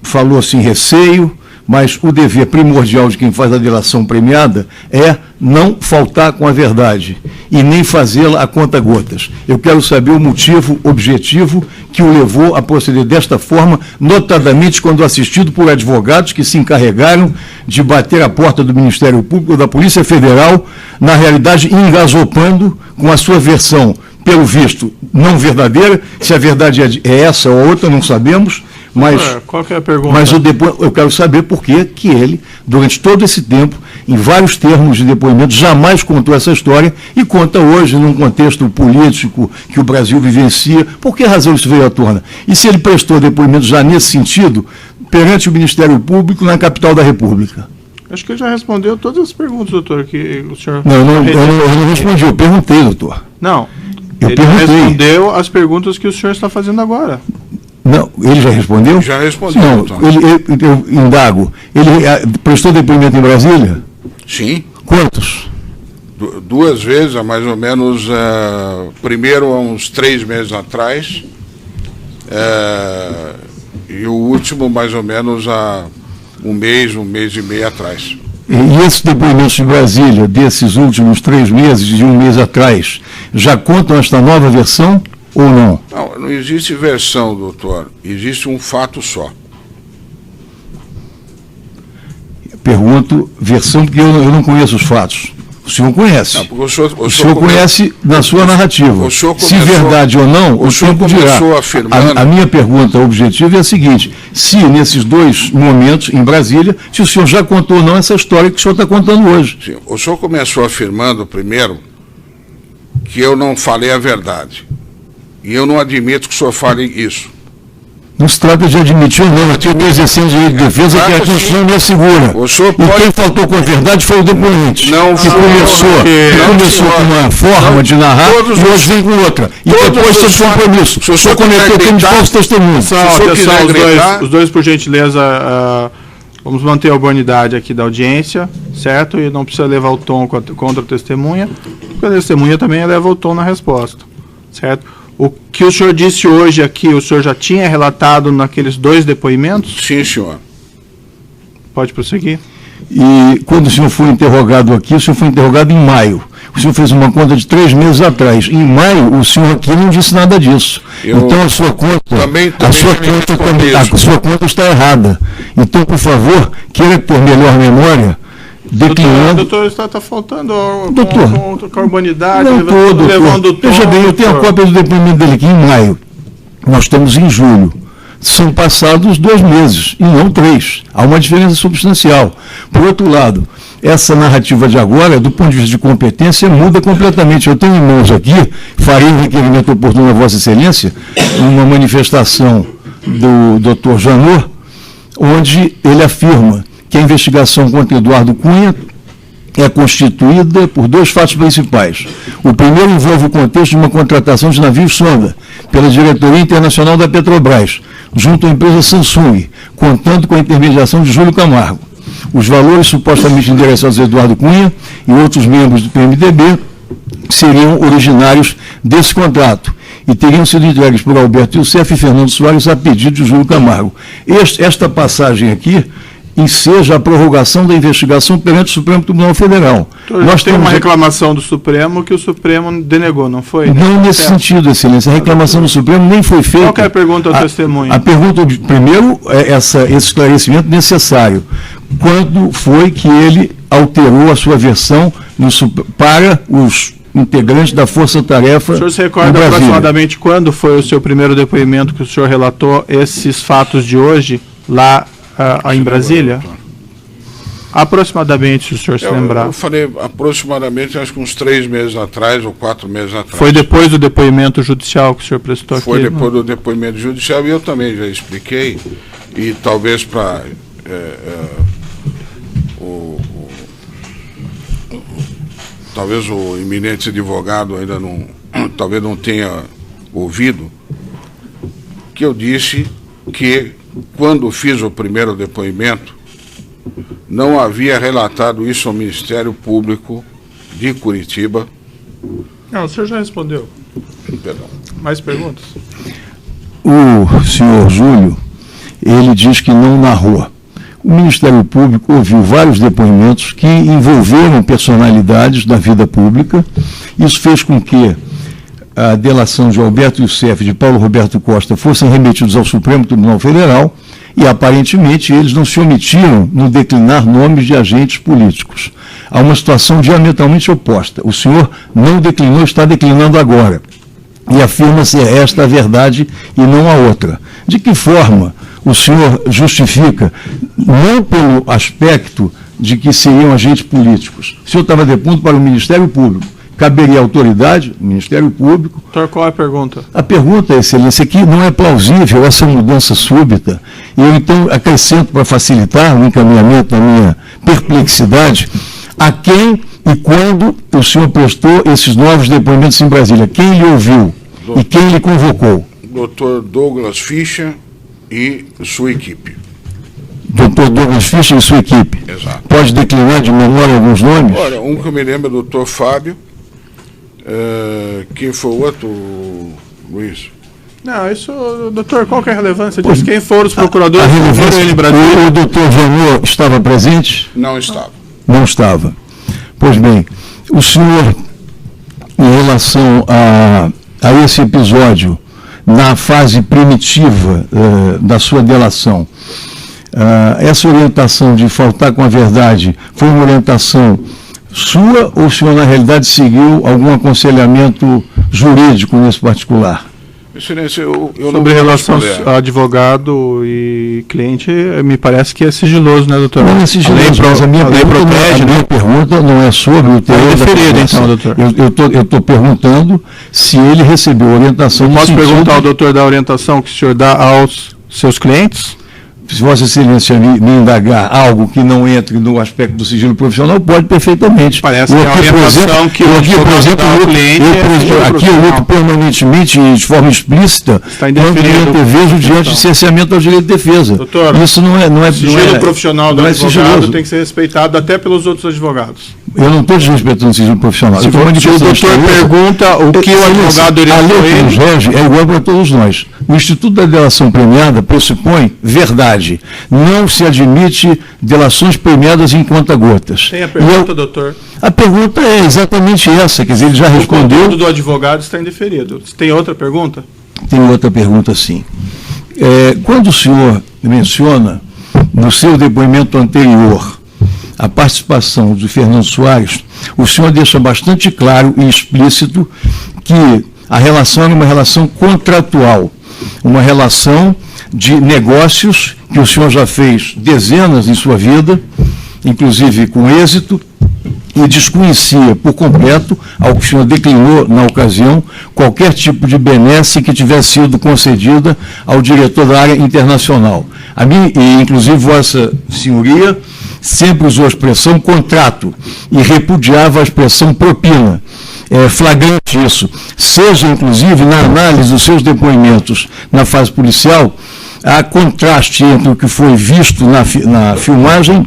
Falou-se em receio, mas o dever primordial de quem faz a delação premiada é não faltar com a verdade e nem fazê-la a conta-gotas. Eu quero saber o motivo objetivo que o levou a proceder desta forma, notadamente quando assistido por advogados que se encarregaram de bater a porta do Ministério Público ou da Polícia Federal, na realidade engasopando com a sua versão, pelo visto, não verdadeira. Se a verdade é essa ou outra, não sabemos. Mas, qual que é a pergunta? Mas eu quero saber por que ele, durante todo esse tempo, em vários termos de depoimento, jamais contou essa história e conta hoje, num contexto político que o Brasil vivencia. Por que razão isso veio à tona? E se ele prestou depoimento já nesse sentido, perante o Ministério Público na capital da República? Acho que ele já respondeu todas as perguntas, doutor, que o senhor... Não, eu não respondi, eu perguntei, doutor. Não, ele respondeu as perguntas que o senhor está fazendo agora. Não, ele já respondeu? Já respondeu. Não, eu indago. Ele prestou depoimento em Brasília? Sim. Quantos? 2 vezes, há mais ou menos, primeiro há uns 3 meses atrás, e o último mais ou menos há um mês e meio atrás. E esses depoimentos de Brasília, desses últimos 3 meses, de um mês atrás, já contam esta nova versão? ou não? Não, não existe versão, doutor. Existe um fato só. Pergunto versão, porque eu não conheço os fatos. O senhor conhece. Não, porque o senhor conhece na sua narrativa. Se verdade ou não, o tempo dirá. A minha pergunta objetiva é a seguinte: se nesses dois momentos em Brasília, se o senhor já contou ou não essa história que o senhor está contando hoje. Sim, o senhor começou afirmando primeiro que eu não falei a verdade. E eu não admito que o senhor fale isso. Não se trata de admitir ou não, eu estou exercendo o direito de defesa que a Constituição me assegura. E quem faltou com a verdade foi o depoente. Que começou com uma forma de narrar e hoje vem com outra. E depois tem compromisso. O senhor cometeu crime de falso testemunho. Os dois, por gentileza, vamos manter a urbanidade aqui da audiência, certo? E não precisa levar o tom contra a testemunha, porque a testemunha também leva o tom na resposta, certo? O que o senhor disse hoje aqui, o senhor já tinha relatado naqueles dois depoimentos? Sim, senhor. Pode prosseguir. E quando o senhor foi interrogado aqui, o senhor foi interrogado em maio. O senhor fez uma conta de 3 meses atrás. Em maio, o senhor aqui não disse nada disso. Então a sua conta, a sua conta está errada. Então, por favor, queira por melhor memória, declinando. Doutor, está faltando com a urbanidade, levando o tom. Veja bem, eu tenho a cópia do depoimento dele aqui em maio. Nós estamos em julho. São passados 2 meses, e não 3. Há uma diferença substancial. Por outro lado, essa narrativa de agora, do ponto de vista de competência, muda completamente. Eu tenho em mãos aqui, farei um requerimento oportuno a Vossa Excelência, uma manifestação do Dr. Janot, onde ele afirma que a investigação contra Eduardo Cunha é constituída por 2 fatos principais. O primeiro envolve o contexto de uma contratação de navios-sonda pela Diretoria Internacional da Petrobras, junto à empresa Samsung, contando com a intermediação de Júlio Camargo. Os valores supostamente endereçados a Eduardo Cunha e outros membros do PMDB seriam originários desse contrato e teriam sido entregues por Alberto Youssef e Fernando Soares a pedido de Júlio Camargo. Esta passagem aqui enseja a prorrogação da investigação perante o Supremo Tribunal Federal. Nós temos uma reclamação do Supremo que o Supremo denegou, não foi? Não nesse sentido, Excelência. A reclamação do Supremo nem foi feita. Qual que é a pergunta ao testemunho? A pergunta, primeiro, é esse esclarecimento necessário. Quando foi que ele alterou a sua versão para os integrantes da Força Tarefa? O senhor se recorda aproximadamente quando foi o seu primeiro depoimento que o senhor relatou esses fatos de hoje lá em Brasília? Aproximadamente, se o senhor se lembrar. Eu falei aproximadamente, acho que uns 3 meses atrás ou 4 meses atrás. Foi depois do depoimento judicial que o senhor prestou aqui? Foi depois do depoimento judicial e eu também já expliquei, e talvez para talvez o eminente advogado ainda talvez não tenha ouvido, que eu disse que quando fiz o primeiro depoimento, não havia relatado isso ao Ministério Público de Curitiba. Não, o senhor já respondeu. Perdão. Mais perguntas? O senhor Júlio, ele diz que não narrou. O Ministério Público ouviu vários depoimentos que envolveram personalidades da vida pública. Isso fez com que a delação de Alberto Youssef e de Paulo Roberto Costa fossem remetidos ao Supremo Tribunal Federal e, aparentemente, eles não se omitiram no declinar nomes de agentes políticos. Há uma situação diametralmente oposta. O senhor não declinou, está declinando agora. E afirma ser esta a verdade e não a outra. De que forma o senhor justifica, não pelo aspecto de que seriam agentes políticos? O senhor estava depondo para o Ministério Público. Caberia à autoridade, Ministério Público. Doutor, qual é a pergunta? A pergunta, Excelência, é que não é plausível essa mudança súbita. E eu, então, acrescento para facilitar o encaminhamento da minha perplexidade, a quem e quando o senhor prestou esses novos depoimentos em Brasília? Quem lhe ouviu e quem lhe convocou? Dr. Douglas Fischer e sua equipe. Dr. Douglas Fischer e sua equipe. Exato. Pode declinar de memória alguns nomes? Olha, um que eu me lembro é o Dr. Fábio. Quem foi o outro, Luiz? Não, isso, doutor, qual que é a relevância disso? Quem foram os procuradores que foram ele em Brasília? O doutor Janot estava presente? Não estava. Não estava. Pois bem, o senhor, em relação a esse episódio na fase primitiva da sua delação, essa orientação de faltar com a verdade foi uma orientação sua ou o senhor, na realidade, seguiu algum aconselhamento jurídico nesse particular? Excelência, eu sobre relação a advogado e cliente, me parece que é sigiloso, né, doutor? Não é sigiloso, mas a minha pergunta não é sobre o teor da conversa. Então, doutor. Eu estou perguntando se ele recebeu orientação. Posso perguntar ao doutor da orientação que o senhor dá aos seus clientes? Se Vossa Excelência me indagar algo que não entre no aspecto do sigilo profissional, pode perfeitamente. Parece que é a orientação que o advogado dá ao cliente aqui eu luto permanentemente e de forma explícita contra o direito de defesa diante de cerceamento ao direito de defesa. Doutor, isso não é sigilo profissional do advogado tem que ser respeitado até pelos outros advogados. Eu não estou desrespeitando o sigilo profissional. Se o doutor pergunta o que o advogado orientou ele... Jorge, é igual para todos nós. O Instituto da Delação Premiada pressupõe verdade. Não se admite delações premiadas em conta-gotas. Tem a pergunta, doutor? A pergunta é exatamente essa, quer dizer, ele já respondeu... O conteúdo do advogado está indeferido. Tem outra pergunta? Tem outra pergunta, sim. Quando o senhor menciona, no seu depoimento anterior, a participação do Fernando Soares, o senhor deixa bastante claro e explícito que a relação era uma relação contratual, uma relação de negócios que o senhor já fez dezenas em sua vida, inclusive com êxito, e desconhecia por completo, ao que o senhor declinou na ocasião, qualquer tipo de benesse que tivesse sido concedida ao diretor da área internacional. A mim, e inclusive Vossa Senhoria, sempre usou a expressão contrato e repudiava a expressão propina. É flagrante isso. Seja, inclusive, na análise dos seus depoimentos na fase policial, há contraste entre o que foi visto na filmagem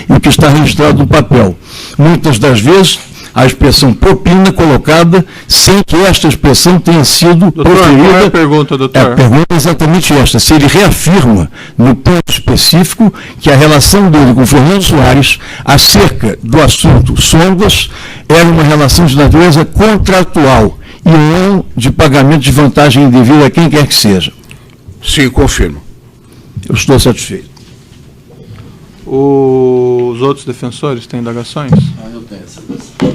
e o que está registrado no papel. Muitas das vezes, a expressão propina colocada sem que esta expressão tenha sido proferida. Qual é a pergunta, doutor? A pergunta é exatamente esta. Se ele reafirma, no ponto específico, que a relação dele com Fernando Soares acerca do assunto sondas era uma relação de natureza contratual e não de pagamento de vantagem indevida a quem quer que seja. Sim, confirmo. Eu estou satisfeito. Os outros defensores têm indagações? Eu tenho essa questão.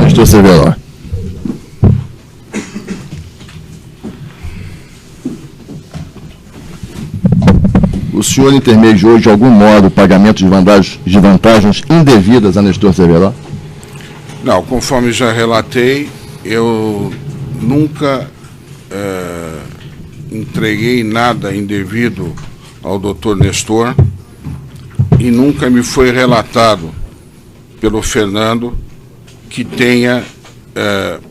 Nestor Severo. O senhor intermediou de algum modo o pagamento de vantagens indevidas a Nestor Severo? Não, conforme já relatei, eu nunca entreguei nada indevido ao doutor Nestor e nunca me foi relatado pelo Fernando que tenha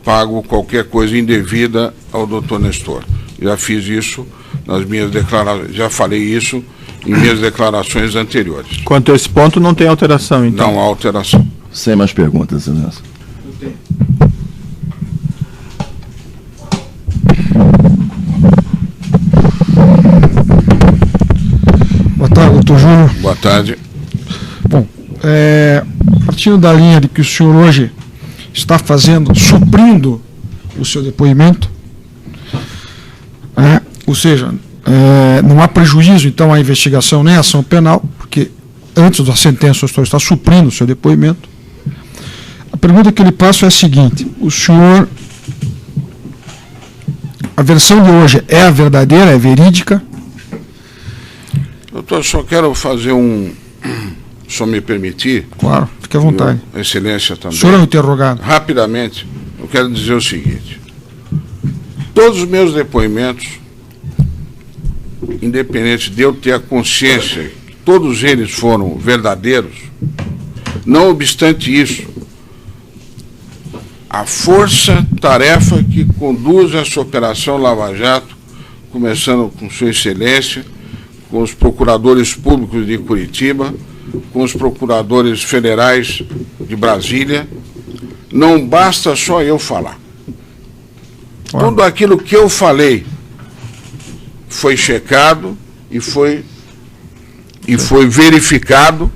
pago qualquer coisa indevida ao doutor Nestor. Já fiz isso nas minhas declarações, já falei isso em minhas declarações anteriores. Quanto a esse ponto, não tem alteração, então? Não há alteração. Sem mais perguntas, Excelência. Boa tarde, doutor Júnior. Boa tarde. Bom, partindo da linha de que o senhor hoje está suprindo o seu depoimento, ou seja, não há prejuízo, então, à investigação nem à ação penal, porque antes da sentença o senhor está suprindo o seu depoimento. A pergunta que eu lhe passo é a seguinte: o senhor, a versão de hoje é a verdadeira, é verídica? Doutor, só quero fazer só me permitir. Claro, fique à vontade. Excelência também. O senhor é um interrogado. Rapidamente, eu quero dizer o seguinte: todos os meus depoimentos, independente de eu ter a consciência que todos eles foram verdadeiros, não obstante isso, a força-tarefa que conduz essa operação Lava Jato, começando com Sua Excelência, com os procuradores públicos de Curitiba, com os procuradores federais de Brasília, não basta só eu falar. Tudo aquilo que eu falei foi checado e foi verificado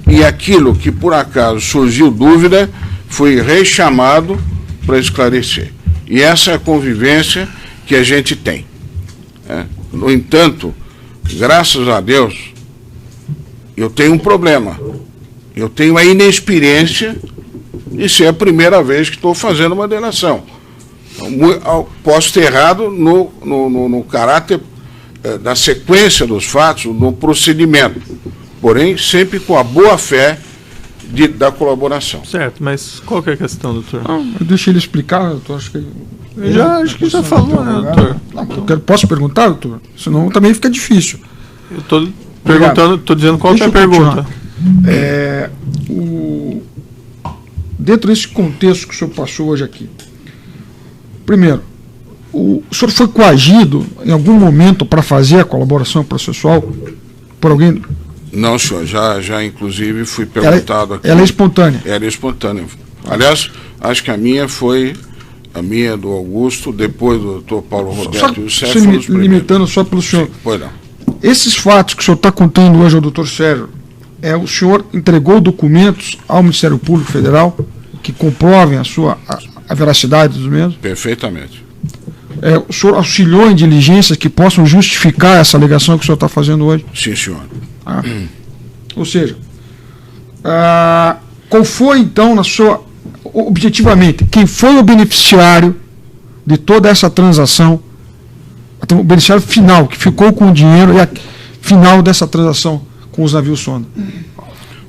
e aquilo que por acaso surgiu dúvida foi rechamado para esclarecer. E essa é a convivência que a gente tem. No entanto, graças a Deus, eu tenho um problema. Eu tenho a inexperiência de ser a primeira vez que estou fazendo uma delação. Posso ter errado no caráter da sequência dos fatos, no procedimento, porém sempre com a boa-fé da colaboração. Certo, mas qual que é a questão, doutor? Deixa ele explicar, doutor. Acho que já falou, né, doutor? Posso perguntar, doutor? Senão também fica difícil. Eu estou perguntando, estou dizendo qual que é a pergunta. Dentro desse contexto que o senhor passou hoje aqui, primeiro, o senhor foi coagido em algum momento para fazer a colaboração processual por alguém? Não, senhor, já inclusive fui perguntado aqui. Ela é espontânea? Era espontânea. Aliás, acho que a minha do Augusto, depois do doutor Paulo Roberto e o Sérgio. Limitando só pelo senhor. Sim, pois não. Esses fatos que o senhor está contando hoje ao doutor Sérgio, o senhor entregou documentos ao Ministério Público Federal que comprovem a veracidade dos mesmos? Perfeitamente. O senhor auxiliou em diligências que possam justificar essa alegação que o senhor está fazendo hoje? Sim, senhor. Ou seja, qual foi então, objetivamente, quem foi o beneficiário de toda essa transação, o beneficiário final, que ficou com o dinheiro e a final dessa transação com os navios sonda?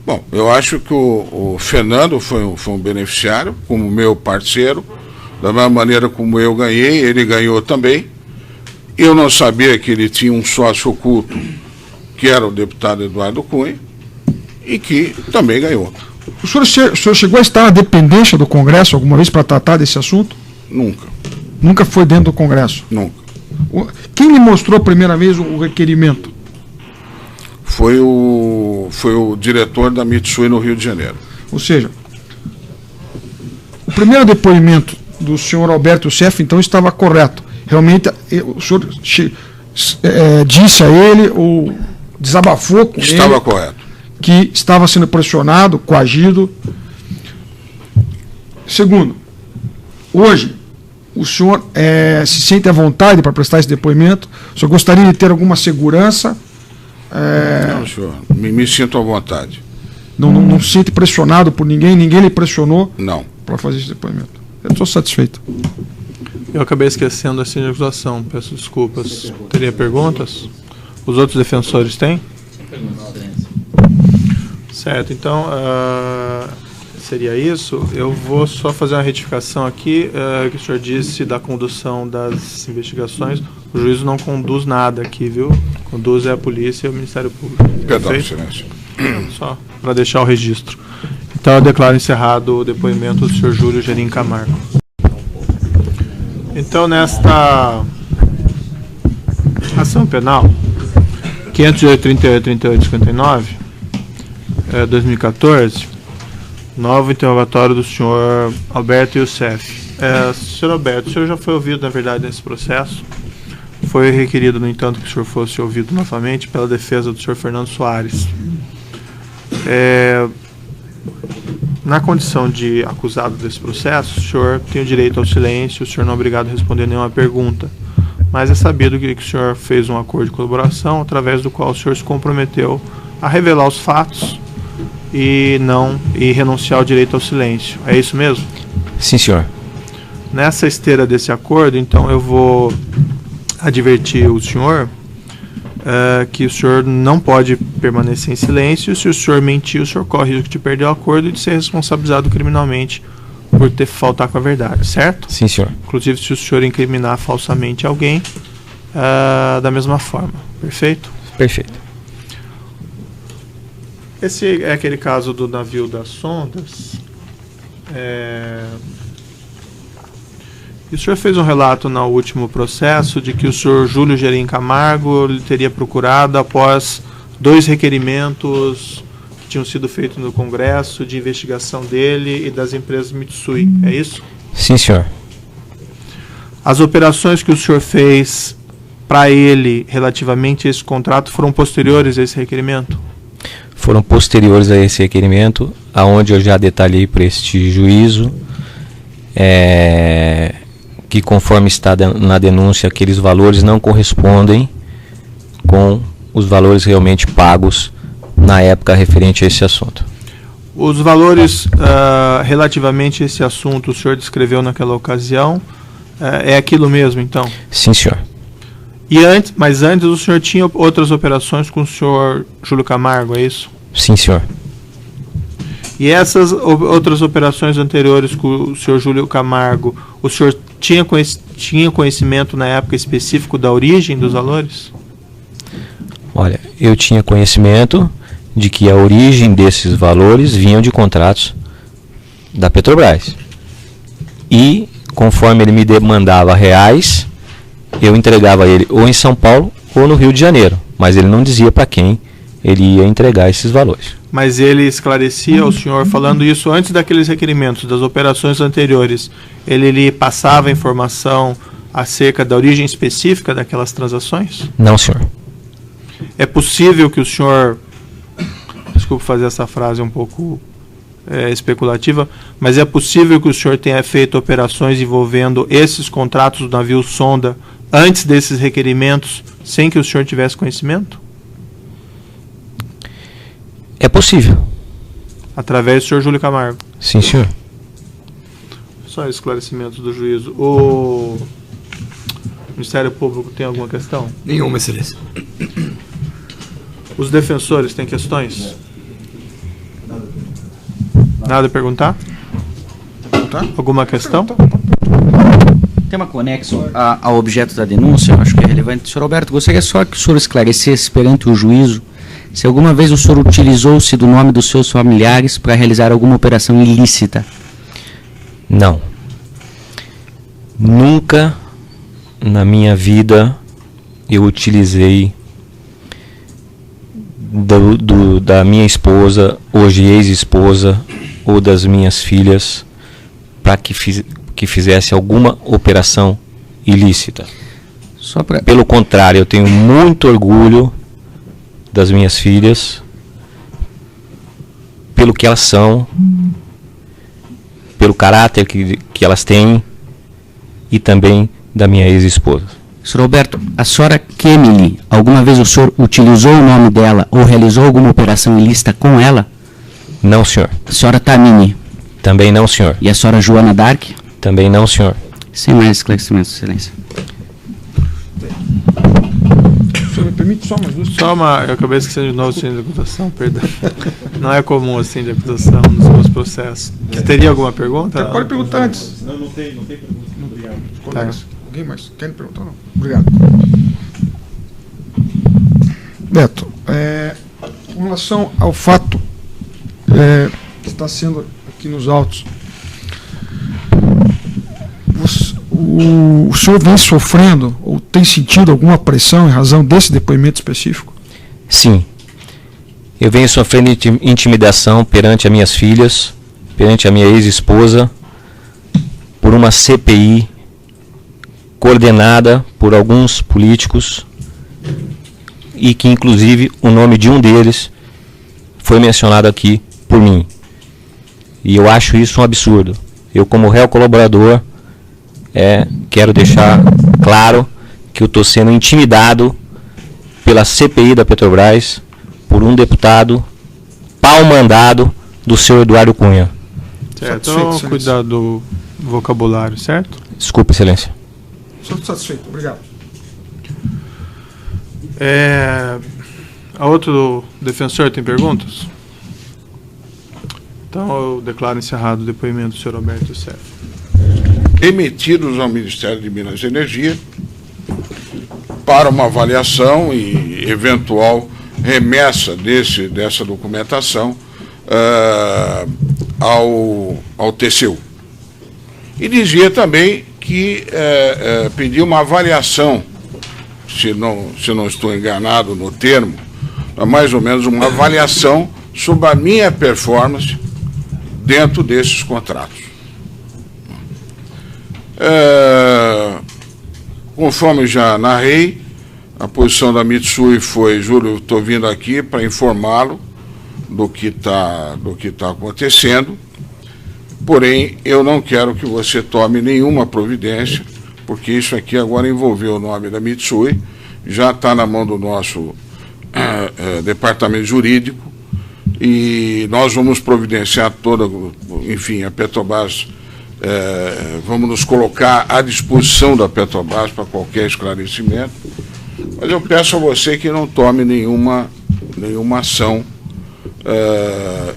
Bom, eu acho que o Fernando foi um beneficiário, como meu parceiro, da mesma maneira como eu ganhei, ele ganhou também. Eu não sabia que ele tinha um sócio oculto, que era o deputado Eduardo Cunha, e que também ganhou. O senhor chegou a estar na dependência do Congresso alguma vez para tratar desse assunto? Nunca. Nunca foi dentro do Congresso? Nunca. Quem lhe mostrou a primeira vez o requerimento? Foi o diretor da Mitsui no Rio de Janeiro. Ou seja, o primeiro depoimento do senhor Alberto Youssef, então, estava correto. Realmente, o senhor disse a ele, ou desabafou com ele... Estava correto. Que estava sendo pressionado, coagido. Segundo, hoje, o senhor se sente à vontade para prestar esse depoimento? O senhor gostaria de ter alguma segurança? Não, senhor, me sinto à vontade. Não se sente pressionado por ninguém? Ninguém lhe pressionou? Não. Para fazer esse depoimento? Eu estou satisfeito. Eu acabei esquecendo assim de acusação, peço desculpas. Teria perguntas? Os outros defensores têm? Certo, então seria isso. Eu vou só fazer uma retificação aqui, que o senhor disse da condução das investigações. O juízo não conduz nada aqui, viu? Conduz a polícia e o Ministério Público. Perdão, perfeito? silêncio. Só para deixar o registro. Então eu declaro encerrado o depoimento do senhor Júlio Gerim Camargo. Então, nesta ação penal 508-38-38-59, 2014, novo interrogatório do senhor Alberto Youssef. Senhor Alberto, o senhor já foi ouvido, na verdade, nesse processo. Foi requerido, no entanto, que o senhor fosse ouvido novamente pela defesa do senhor Fernando Soares. Na condição de acusado desse processo, o senhor tem o direito ao silêncio, o senhor não é obrigado a responder nenhuma pergunta. Mas é sabido que o senhor fez um acordo de colaboração, através do qual o senhor se comprometeu a revelar os fatos e renunciar ao direito ao silêncio. É isso mesmo? Sim, senhor. Nessa esteira desse acordo, então, eu vou advertir o senhor que o senhor não pode permanecer em silêncio. Se o senhor mentir, o senhor corre o risco de perder o acordo e de ser responsabilizado criminalmente por ter faltar com a verdade, certo? Sim, senhor. Inclusive, se o senhor incriminar falsamente alguém, da mesma forma. Perfeito? Perfeito. Esse é aquele caso do navio das sondas. E o senhor fez um relato no último processo de que o senhor Júlio Gerim Camargo teria procurado após 2 requerimentos que tinham sido feitos no Congresso de investigação dele e das empresas Mitsui. É isso? Sim, senhor. As operações que o senhor fez para ele relativamente a esse contrato foram posteriores a esse requerimento? foram posteriores a esse requerimento, aonde eu já detalhei para este juízo que, conforme está na denúncia, aqueles valores não correspondem com os valores realmente pagos na época referente a esse assunto. Os valores relativamente a esse assunto o senhor descreveu naquela ocasião, é aquilo mesmo, então? Sim, senhor. Mas antes o senhor tinha outras operações com o senhor Júlio Camargo, é isso? Sim, senhor. E essas outras operações anteriores com o senhor Júlio Camargo, o senhor tinha conhecimento na época específico da origem dos valores? Olha, eu tinha conhecimento de que a origem desses valores vinham de contratos da Petrobras. E, conforme ele me demandava reais, eu entregava ele ou em São Paulo ou no Rio de Janeiro. Mas ele não dizia para quem ele ia entregar esses valores. Mas ele esclarecia ao senhor, falando isso antes daqueles requerimentos, das operações anteriores, ele lhe passava informação acerca da origem específica daquelas transações? Não, senhor. É possível que o senhor, desculpe fazer essa frase um pouco especulativa, mas é possível que o senhor tenha feito operações envolvendo esses contratos do navio sonda antes desses requerimentos, sem que o senhor tivesse conhecimento? É possível. Através do senhor Júlio Camargo? Sim, senhor. Só esclarecimentos do juízo. O Ministério Público tem alguma questão? Nenhuma, excelência. Os defensores têm questões? Nada a perguntar? Alguma questão? Tema conexo ao objeto da denúncia, eu acho que é relevante. Senhor Alberto, gostaria só que o senhor esclarecesse perante o juízo se alguma vez o senhor utilizou-se do nome dos seus familiares para realizar alguma operação ilícita. Não. Nunca na minha vida eu utilizei da minha esposa, hoje ex-esposa, ou das minhas filhas para que fizesse alguma operação ilícita. Pelo contrário, eu tenho muito orgulho das minhas filhas, pelo que elas são, pelo caráter que elas têm, e também da minha ex-esposa. Sr. Roberto, a senhora Kemily, alguma vez o senhor utilizou o nome dela ou realizou alguma operação ilícita com ela? Não, senhor. A senhora Tamini? Também não, senhor. E a senhora Joana Dark? Também não, senhor. Sem mais esclarecimentos, excelência. O senhor me permite só umas duas? Eu acabei esquecendo de novo o síndico de acusação, perdão. Não é comum assim de acusação nos meus processos. Você teria alguma pergunta? Pode perguntar antes. Não tem pergunta. Obrigado. Tá. Alguém mais quer me perguntar? Não. Obrigado. Beto, com relação ao fato que está sendo aqui nos autos, o senhor vem sofrendo ou tem sentido alguma pressão em razão desse depoimento específico? Sim. Eu venho sofrendo intimidação perante as minhas filhas, perante a minha ex-esposa, por uma CPI coordenada por alguns políticos e que, inclusive, o nome de um deles foi mencionado aqui por mim. E eu acho isso um absurdo. Eu, como réu colaborador, quero deixar claro que eu estou sendo intimidado pela CPI da Petrobras por um deputado pau-mandado do senhor Eduardo Cunha. Certo, então cuidado do vocabulário, certo? Desculpa, excelência. Estou satisfeito, obrigado. A outro defensor tem perguntas? Então eu declaro encerrado o depoimento do senhor Alberto Serra. Remetidos ao Ministério de Minas e Energia para uma avaliação e eventual remessa dessa documentação ao TCU. E dizia também que pediu uma avaliação, se não estou enganado no termo, mais ou menos uma avaliação sobre a minha performance dentro desses contratos. Conforme já narrei, a posição da Mitsui foi: Júlio, estou vindo aqui para informá-lo do que tá acontecendo, porém eu não quero que você tome nenhuma providência, porque isso aqui agora envolveu o nome da Mitsui, já está na mão do nosso departamento jurídico, e nós vamos providenciar enfim, a Petrobras, vamos nos colocar à disposição da Petrobras para qualquer esclarecimento, mas eu peço a você que não tome nenhuma ação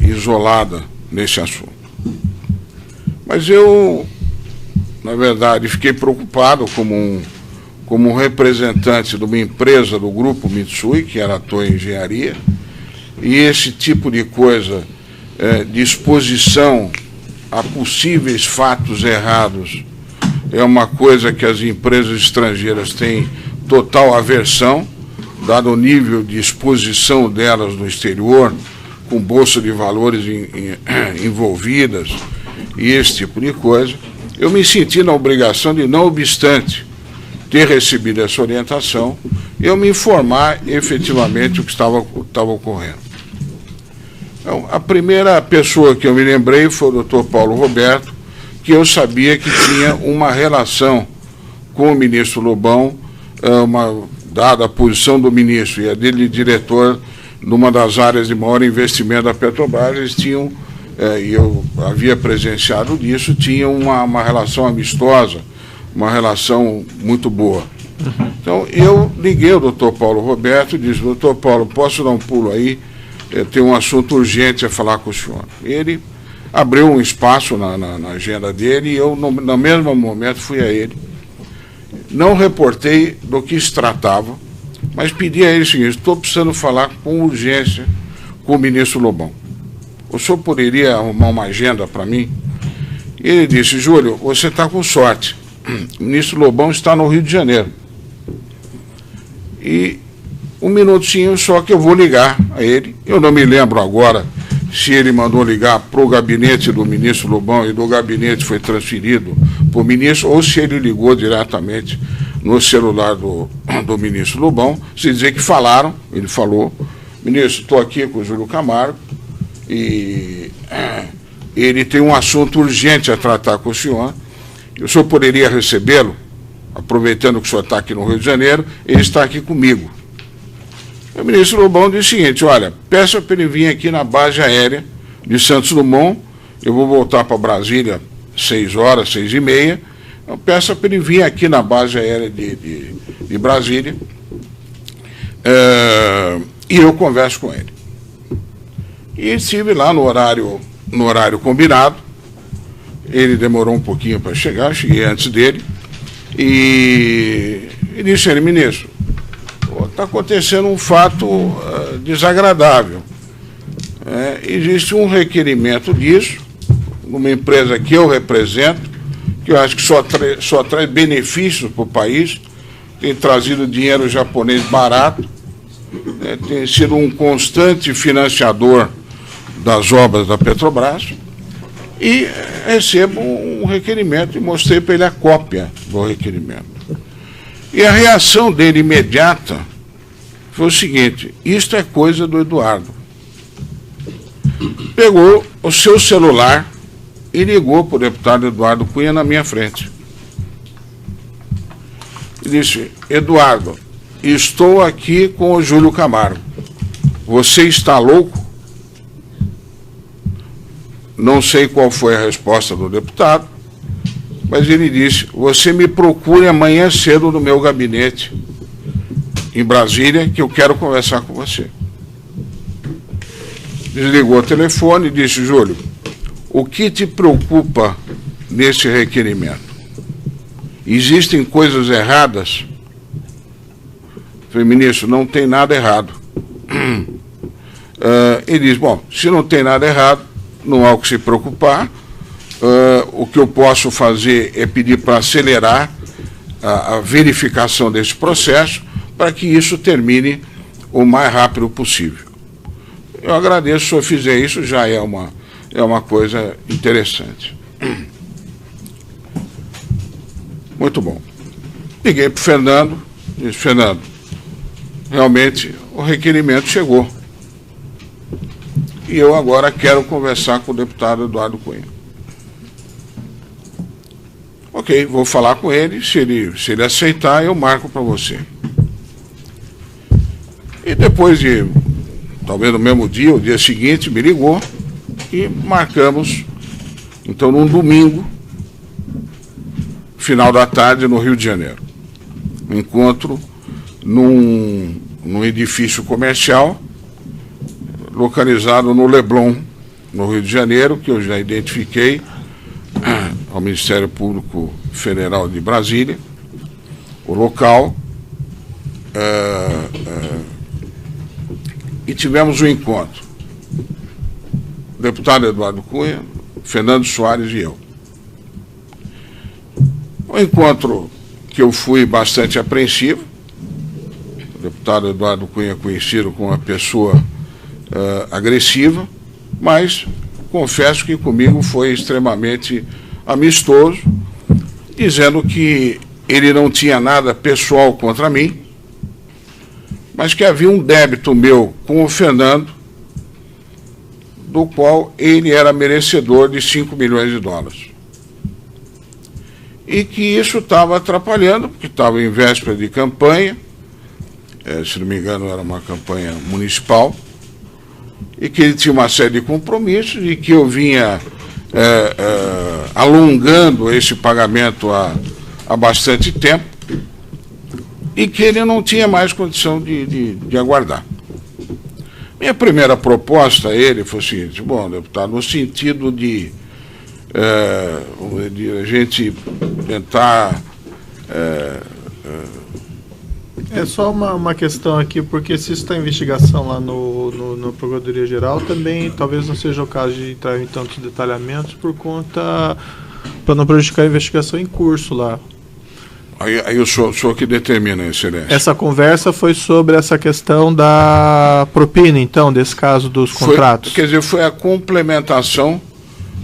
isolada nesse assunto. Mas eu, na verdade, fiquei preocupado como um representante de uma empresa do grupo Mitsui, que era a Toei Engenharia, e esse tipo de coisa, de exposição a possíveis fatos errados, é uma coisa que as empresas estrangeiras têm total aversão, dado o nível de exposição delas no exterior, com bolsa de valores envolvidas e esse tipo de coisa. Eu me senti na obrigação de, não obstante ter recebido essa orientação, eu me informar efetivamente o que estava ocorrendo. Então, a primeira pessoa que eu me lembrei foi o Dr. Paulo Roberto, que eu sabia que tinha uma relação com o ministro Lobão, dada a posição do ministro e a dele de diretor numa das áreas de maior investimento da Petrobras, eles tinham, e eu havia presenciado disso, tinham uma relação amistosa, uma relação muito boa. Então, eu liguei ao Dr. Paulo Roberto e disse: doutor Paulo, posso dar um pulo aí? Eu tenho um assunto urgente a falar com o senhor. Ele abriu um espaço na agenda dele e eu, no mesmo momento, fui a ele. Não reportei do que se tratava, mas pedi a ele o seguinte: estou precisando falar com urgência com o ministro Lobão. O senhor poderia arrumar uma agenda para mim? E ele disse: Júlio, você está com sorte. O ministro Lobão está no Rio de Janeiro. E um minutinho só que eu vou ligar a ele. Eu não me lembro agora se ele mandou ligar para o gabinete do ministro Lobão e do gabinete foi transferido para o ministro, ou se ele ligou diretamente no celular do ministro Lobão, se dizer que falaram. Ele falou: ministro, estou aqui com o Júlio Camargo e ele tem um assunto urgente a tratar com o senhor. O senhor poderia recebê-lo, aproveitando que o senhor está aqui no Rio de Janeiro, ele está aqui comigo. O ministro Lobão disse o seguinte: olha, peça para ele vir aqui na base aérea de Santos Dumont, eu vou voltar para Brasília 6 horas, 6h30, então peça para ele vir aqui na base aérea de Brasília, e eu converso com ele. E estive lá no horário combinado. Ele demorou um pouquinho para chegar, cheguei antes dele, e disse a ele: ministro, está acontecendo um fato desagradável. Existe um requerimento disso, numa empresa que eu represento, que eu acho que só traz benefícios para o país, tem trazido dinheiro japonês barato, tem sido um constante financiador das obras da Petrobras, e recebo um requerimento e mostrei para ele a cópia do requerimento. E a reação dele imediata foi o seguinte: isto é coisa do Eduardo. Pegou o seu celular e ligou para o deputado Eduardo Cunha na minha frente. E disse: Eduardo, estou aqui com o Júlio Camargo. Você está louco? Não sei qual foi a resposta do deputado, mas ele disse: você me procure amanhã cedo no meu gabinete em Brasília, que eu quero conversar com você. Desligou o telefone e disse: Júlio, o que te preocupa nesse requerimento? Existem coisas erradas? Falei: ministro, não tem nada errado. Ele diz: bom, se não tem nada errado, não há o que se preocupar. O que eu posso fazer é pedir para acelerar a verificação desse processo, para que isso termine o mais rápido possível. Eu agradeço, se o senhor fizer isso, já é uma coisa interessante. Muito bom. Liguei para o Fernando, disse: Fernando, realmente o requerimento chegou. e eu agora quero conversar com o deputado Eduardo Cunha. Ok, vou falar com ele, se ele aceitar, eu marco para você. E depois de, talvez no mesmo dia, o dia seguinte, me ligou e marcamos, então, num domingo, final da tarde, no Rio de Janeiro. Um encontro num edifício comercial, localizado no Leblon, no Rio de Janeiro, que eu já identifiquei ao Ministério Público Federal de Brasília, o local, e tivemos um encontro. O deputado Eduardo Cunha, Fernando Soares e eu. Um encontro que eu fui bastante apreensivo. O deputado Eduardo Cunha é conhecido como uma pessoa agressiva, mas confesso que comigo foi extremamente amistoso, dizendo que ele não tinha nada pessoal contra mim, mas que havia um débito meu com o Fernando, do qual ele era merecedor de 5 milhões de dólares. E que isso estava atrapalhando, porque estava em véspera de campanha, se não me engano era uma campanha municipal, e que ele tinha uma série de compromissos e que eu vinha alongando esse pagamento há bastante tempo e que ele não tinha mais condição de aguardar. Minha primeira proposta a ele foi o seguinte: bom, deputado, no sentido de a gente tentar... É só uma questão aqui, porque se está em investigação lá no Procuradoria-Geral, também talvez não seja o caso de entrar em tantos detalhamentos por conta, para não prejudicar a investigação em curso lá. Aí o senhor que determina, Excelência. Essa conversa foi sobre essa questão da propina, então, desse caso dos contratos? Quer dizer, foi a complementação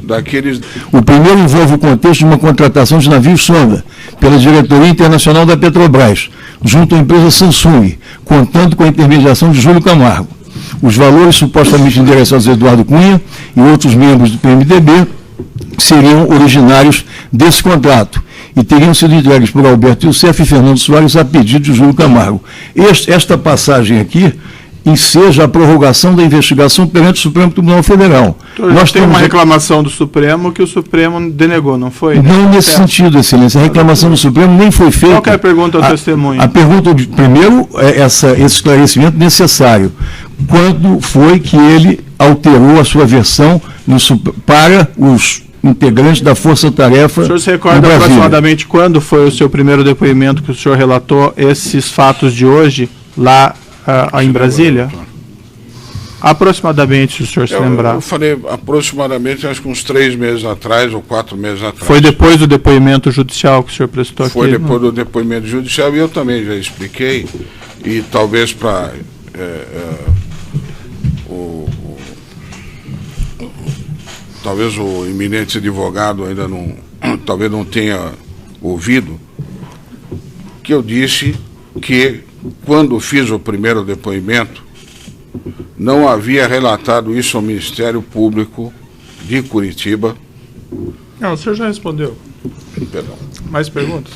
daqueles... O primeiro envolve o contexto de uma contratação de navio sonda pela Diretoria Internacional da Petrobras, junto à empresa Samsung, contando com a intermediação de Júlio Camargo. Os valores supostamente endereçados a Eduardo Cunha e outros membros do PMDB seriam originários desse contrato e teriam sido entregues por Alberto Youssef e Fernando Soares a pedido de Júlio Camargo. Esta passagem aqui enseja a prorrogação da investigação perante o Supremo Tribunal Federal. Então, nós temos uma reclamação do Supremo que o Supremo denegou, não foi? Não nesse sentido, Excelência. A reclamação do Supremo nem foi feita. Qual que é a pergunta ao testemunho? A pergunta, primeiro, é esse esclarecimento necessário. Quando foi que ele alterou a sua versão para os integrantes da Força Tarefa? O senhor se recorda aproximadamente quando foi o seu primeiro depoimento que o senhor relatou esses fatos de hoje, lá em Brasília? Aproximadamente, se o senhor se lembrar. Eu falei aproximadamente, acho que uns 3 meses atrás ou 4 meses atrás. Foi depois do depoimento judicial que o senhor prestou aqui? Foi depois do depoimento judicial, e eu também já expliquei, e talvez para... talvez o eminente advogado ainda talvez não tenha ouvido, que eu disse que, quando fiz o primeiro depoimento, não havia relatado isso ao Ministério Público de Curitiba. Não, o senhor já respondeu. Perdão. Mais perguntas?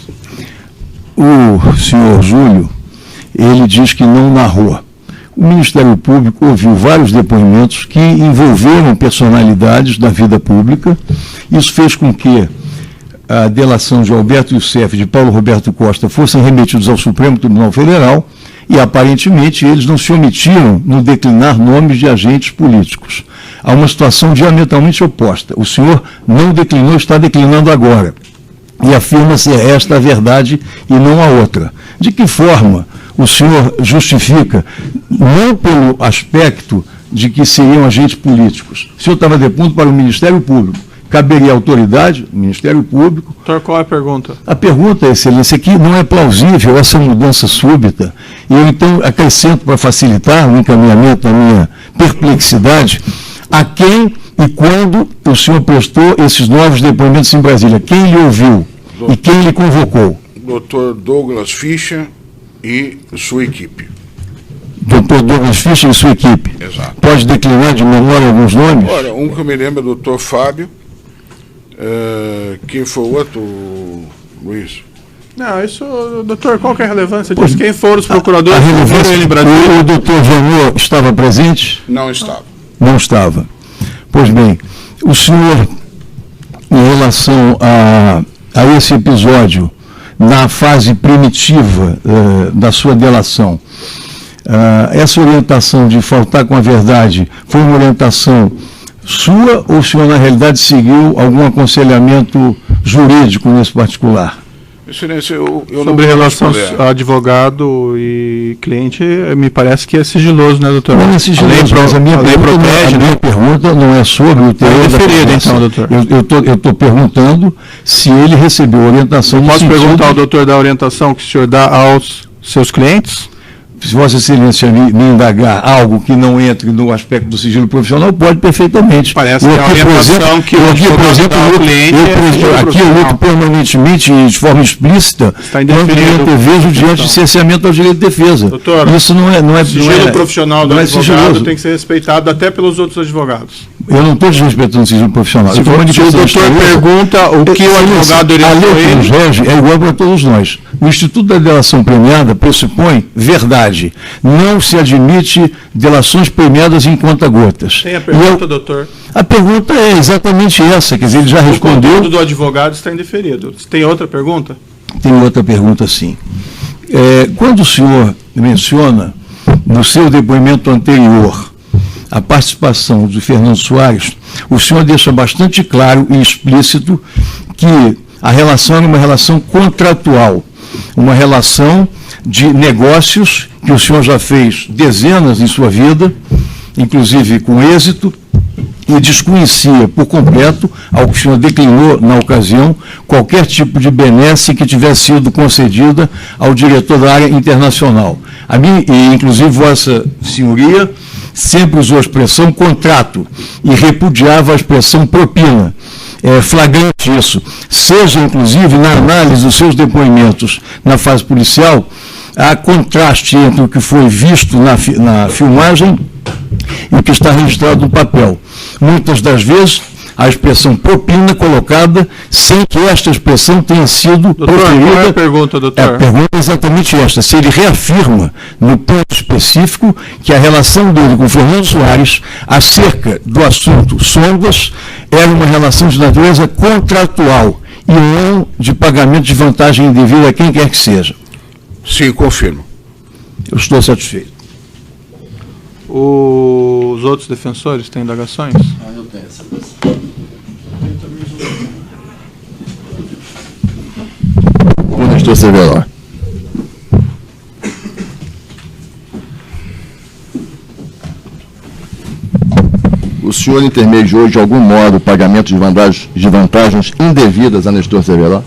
O senhor Júlio, ele diz que não narrou. O Ministério Público ouviu vários depoimentos que envolveram personalidades da vida pública. Isso fez com que a delação de Alberto Youssef e de Paulo Roberto Costa fossem remetidos ao Supremo Tribunal Federal e, aparentemente, eles não se omitiram no declinar nomes de agentes políticos. Há uma situação diametralmente oposta. O senhor não declinou, está declinando agora. E afirma ser esta a verdade e não a outra. De que forma o senhor justifica, não pelo aspecto de que seriam agentes políticos? O senhor estava depondo para o Ministério Público. Caberia à autoridade, Ministério Público. Doutor, qual é a pergunta? A pergunta, Excelência, é que não é plausível essa mudança súbita. E eu, então, acrescento para facilitar o encaminhamento da minha perplexidade, a quem e quando o senhor prestou esses novos depoimentos em Brasília? Quem lhe ouviu e quem lhe convocou? Dr. Douglas Fischer e sua equipe. Dr. doutor Douglas Fischer e sua equipe. Exato. Pode declinar de memória alguns nomes? Olha, um que eu me lembro é o doutor Fábio. Quem foi o outro, Luiz? Não, isso, doutor, qual que é a relevância disso? Quem foram os procuradores? A relevância, ele em Brasília? o doutor Janot estava presente? Não estava. Não estava. Pois bem, o senhor, em relação a esse episódio, na fase primitiva da sua delação, essa orientação de faltar com a verdade foi uma orientação sua ou o senhor, na realidade, seguiu algum aconselhamento jurídico nesse particular? Excelência, eu Sobre não relação responder. a advogado e cliente, me parece que é sigiloso, né, doutor? Não é sigiloso, mas a minha pergunta não é sobre o teor da conversa. Então, doutor. Eu estou perguntando se ele recebeu orientação. Posso perguntar ao doutor da orientação que o senhor dá aos seus clientes? Se Vossa Excelência me indagar algo que não entre no aspecto do sigilo profissional, pode perfeitamente. Parece que a orientação que o cliente aqui eu luto permanentemente e de forma explícita está contra o direito de defesa diante de cerceamento ao direito de defesa. Doutor, isso não é sigilo profissional do advogado sigiloso. Tem que ser respeitado até pelos outros advogados. Eu não estou desrespeitando o sigilo profissional. Se o doutor pergunta o que o advogado orientou ele... A lei que nos rege é igual para todos nós. O Instituto da Delação Premiada pressupõe verdade. Não se admite delações premiadas em conta-gotas. Tem a pergunta, doutor? A pergunta é exatamente essa, quer dizer, ele já respondeu. O conteúdo do advogado está indeferido. Tem outra pergunta? Tem outra pergunta, sim. Quando o senhor menciona, no seu depoimento anterior, a participação de Fernando Soares, o senhor deixa bastante claro e explícito que a relação era uma relação contratual, uma relação de negócios que o senhor já fez dezenas em sua vida, inclusive com êxito, e desconhecia por completo, ao que o senhor declinou na ocasião, qualquer tipo de benesse que tivesse sido concedida ao diretor da área internacional. A mim, e inclusive Vossa Senhoria, sempre usou a expressão contrato e repudiava a expressão propina. É flagrante isso. Seja, inclusive, na análise dos seus depoimentos na fase policial, há contraste entre o que foi visto na filmagem e o que está registrado no papel. Muitas das vezes, a expressão propina colocada sem que esta expressão tenha sido proferida. Qual é a pergunta, doutor? A pergunta é exatamente esta. Se ele reafirma, no ponto específico, que a relação dele com Fernando Soares, acerca do assunto sondas, era uma relação de natureza contratual e não de pagamento de vantagem indevida a quem quer que seja. Sim, confirmo. Eu estou satisfeito. Os outros defensores têm indagações? Eu tenho essa questão. Nestor Severo. O senhor intermediou de algum modo o pagamento de vantagens indevidas a Nestor Severo?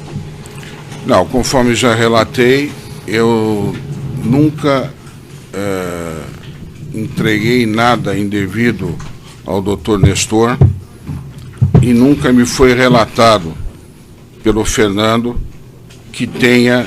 Não, conforme já relatei, eu nunca entreguei nada indevido ao doutor Nestor e nunca me foi relatado pelo Fernando que tenha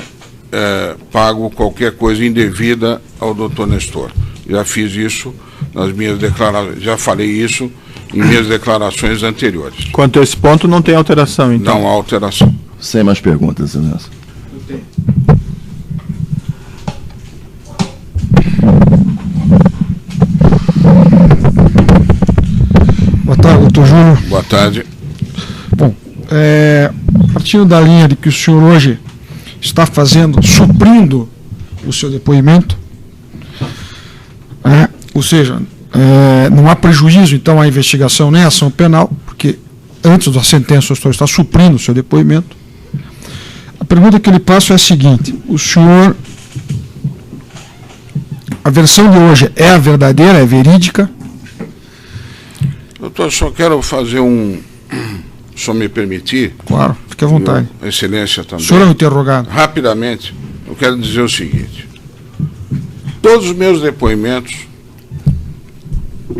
pago qualquer coisa indevida ao doutor Nestor. Já fiz isso nas minhas declarações, já falei isso em minhas declarações anteriores. Quanto a esse ponto, não tem alteração, então? Não há alteração. Sem mais perguntas, Excelência. Boa tarde, doutor Júnior. Boa tarde. Bom, partindo da linha de que o senhor hoje está fazendo, suprindo o seu depoimento, ou seja, não há prejuízo, então, à investigação nem à ação penal, porque antes da sentença o senhor está suprindo o seu depoimento. A pergunta que lhe passo é a seguinte: o senhor, a versão de hoje é a verdadeira, é verídica? Doutor, só quero fazer se o senhor me permitir. Claro, fique à vontade. A Excelência também. O senhor é o interrogado. Rapidamente, eu quero dizer o seguinte: todos os meus depoimentos,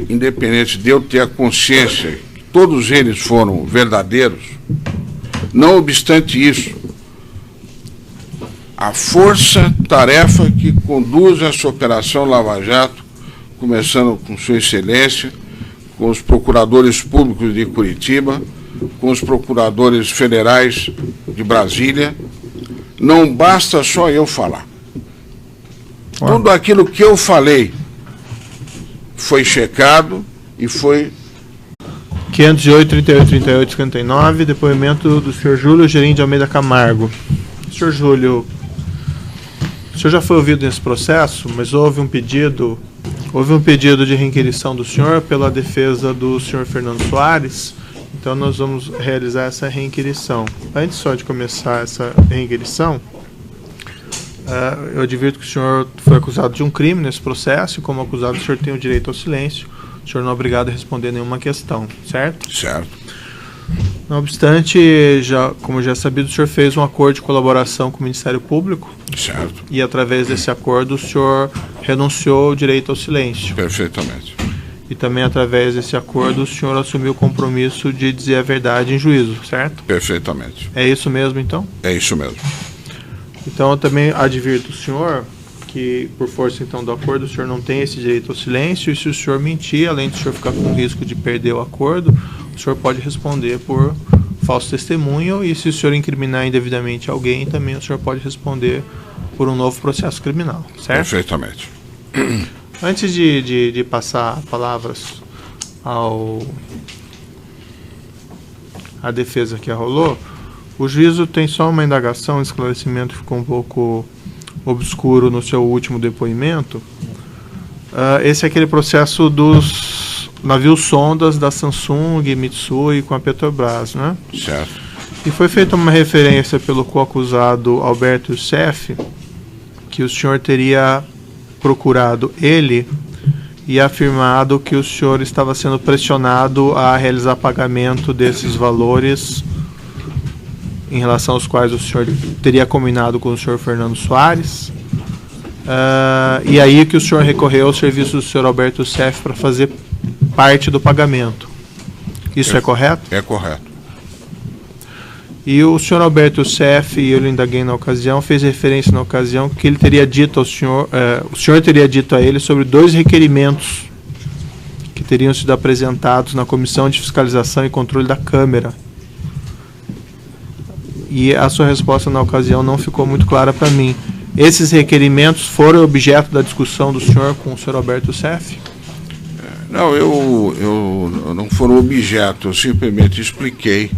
independente de eu ter a consciência que todos eles foram verdadeiros, não obstante isso, a força-tarefa que conduz essa Operação Lava Jato começando com Sua Excelência, com os procuradores públicos de Curitiba, com os procuradores federais de Brasília. Não basta só eu falar. Tudo aquilo que eu falei foi checado e foi... 508, 38, 38, 59, depoimento do senhor Júlio Gerim de Almeida Camargo. Senhor Júlio, o senhor já foi ouvido nesse processo, mas houve um pedido de reinquirição do senhor pela defesa do senhor Fernando Soares, então nós vamos realizar essa reinquirição. Antes só de começar essa reinquirição, eu advirto que o senhor foi acusado de um crime nesse processo, e como acusado o senhor tem o direito ao silêncio, o senhor não é obrigado a responder nenhuma questão, certo? Certo. Não obstante, como já é sabido, o senhor fez um acordo de colaboração com o Ministério Público. Certo. E através desse acordo o senhor renunciou ao direito ao silêncio. Perfeitamente. E também através desse acordo o senhor assumiu o compromisso de dizer a verdade em juízo, certo? Perfeitamente. É isso mesmo, então? É isso mesmo. Então eu também advirto o senhor que, por força então do acordo, o senhor não tem esse direito ao silêncio, e se o senhor mentir, além de o senhor ficar com risco de perder o acordo, o senhor pode responder por falso testemunho, e se o senhor incriminar indevidamente alguém, também o senhor pode responder por um novo processo criminal, certo? Perfeitamente. Antes de passar palavras à defesa que rolou, o juízo tem só uma indagação, um esclarecimento que ficou um pouco obscuro no seu último depoimento. Esse é aquele processo dos navios sondas da Samsung, Mitsui com a Petrobras, né? Certo. E foi feita uma referência pelo coacusado Alberto Youssef, que o senhor teria procurado ele e afirmado que o senhor estava sendo pressionado a realizar pagamento desses valores em relação aos quais o senhor teria combinado com o senhor Fernando Soares, e aí que o senhor recorreu ao serviço do senhor Alberto Youssef para fazer parte do pagamento. Isso é correto? É correto. E o senhor Alberto Youssef, e eu lhe indaguei na ocasião, fez referência na ocasião que ele teria dito ao senhor, o senhor teria dito a ele sobre 2 requerimentos que teriam sido apresentados na Comissão de Fiscalização e Controle da Câmara. E a sua resposta na ocasião não ficou muito clara para mim. Esses requerimentos foram objeto da discussão do senhor com o senhor Alberto Youssef? Não, eu não foram objeto, eu simplesmente expliquei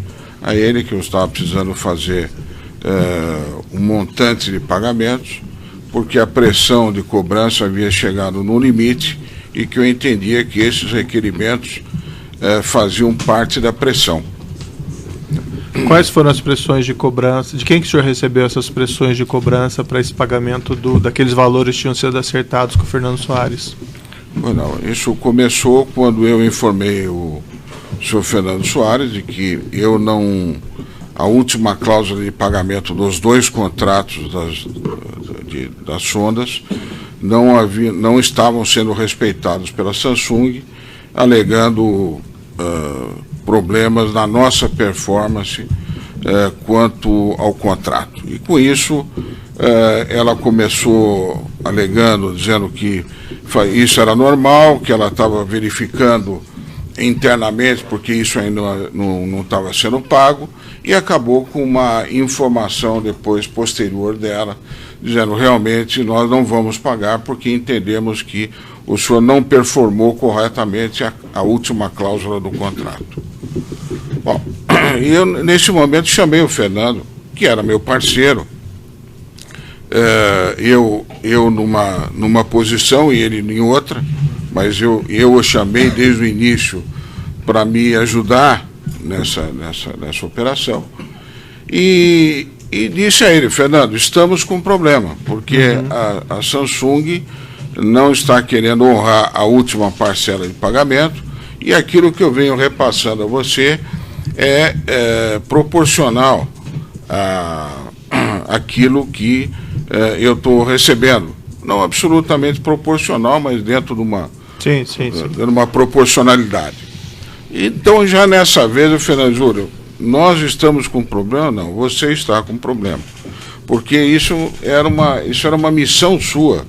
a ele que eu estava precisando fazer um montante de pagamentos, porque a pressão de cobrança havia chegado no limite e que eu entendia que esses requerimentos faziam parte da pressão. Quais foram as pressões de cobrança? De quem que o senhor recebeu essas pressões de cobrança para esse pagamento daqueles valores que tinham sido acertados com o Fernando Soares? Não, isso começou quando eu informei o senhor Fernando Soares de que a última cláusula de pagamento dos 2 contratos das sondas não estavam sendo respeitados pela Samsung, alegando problemas na nossa performance quanto ao contrato. E com isso, ela começou alegando, dizendo que isso era normal, que ela estava verificando internamente, porque isso ainda não estava sendo pago, e acabou com uma informação depois posterior dela, dizendo realmente nós não vamos pagar porque entendemos que o senhor não performou corretamente a última cláusula do contrato. Bom, e eu nesse momento chamei o Fernando, que era meu parceiro, eu numa posição e ele em outra, mas eu o chamei desde o início para me ajudar nessa operação, e disse a ele: Fernando, estamos com um problema, porque a Samsung não está querendo honrar a última parcela de pagamento, e aquilo que eu venho repassando a você é proporcional àquilo que eu estou recebendo. Não absolutamente proporcional, mas dentro de uma, de uma proporcionalidade. Então, já nessa vez, o Fernando Júlio, nós estamos com problema? Não, você está com problema. Porque isso era uma missão sua,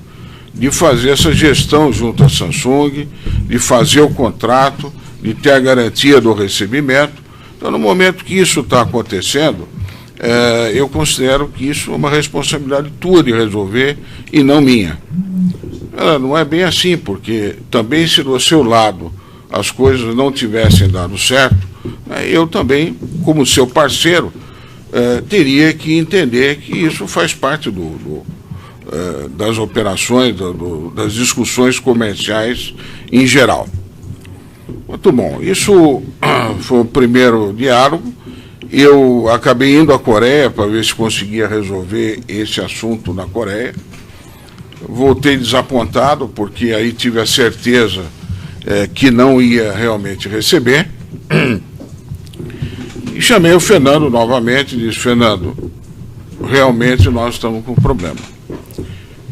de fazer essa gestão junto à Samsung, de fazer o contrato, de ter a garantia do recebimento. Então, no momento que isso está acontecendo, eu considero que isso é uma responsabilidade tua de resolver e não minha. Não é bem assim, porque também se do seu lado as coisas não tivessem dado certo, eu também, como seu parceiro, teria que entender que isso faz parte das operações, das discussões comerciais em geral. Muito bom, isso foi o primeiro diálogo. Eu acabei indo à Coreia para ver se conseguia resolver esse assunto na Coreia. Voltei desapontado, porque aí tive a certeza que não ia realmente receber. E chamei o Fernando novamente e disse: Fernando, realmente nós estamos com um problema.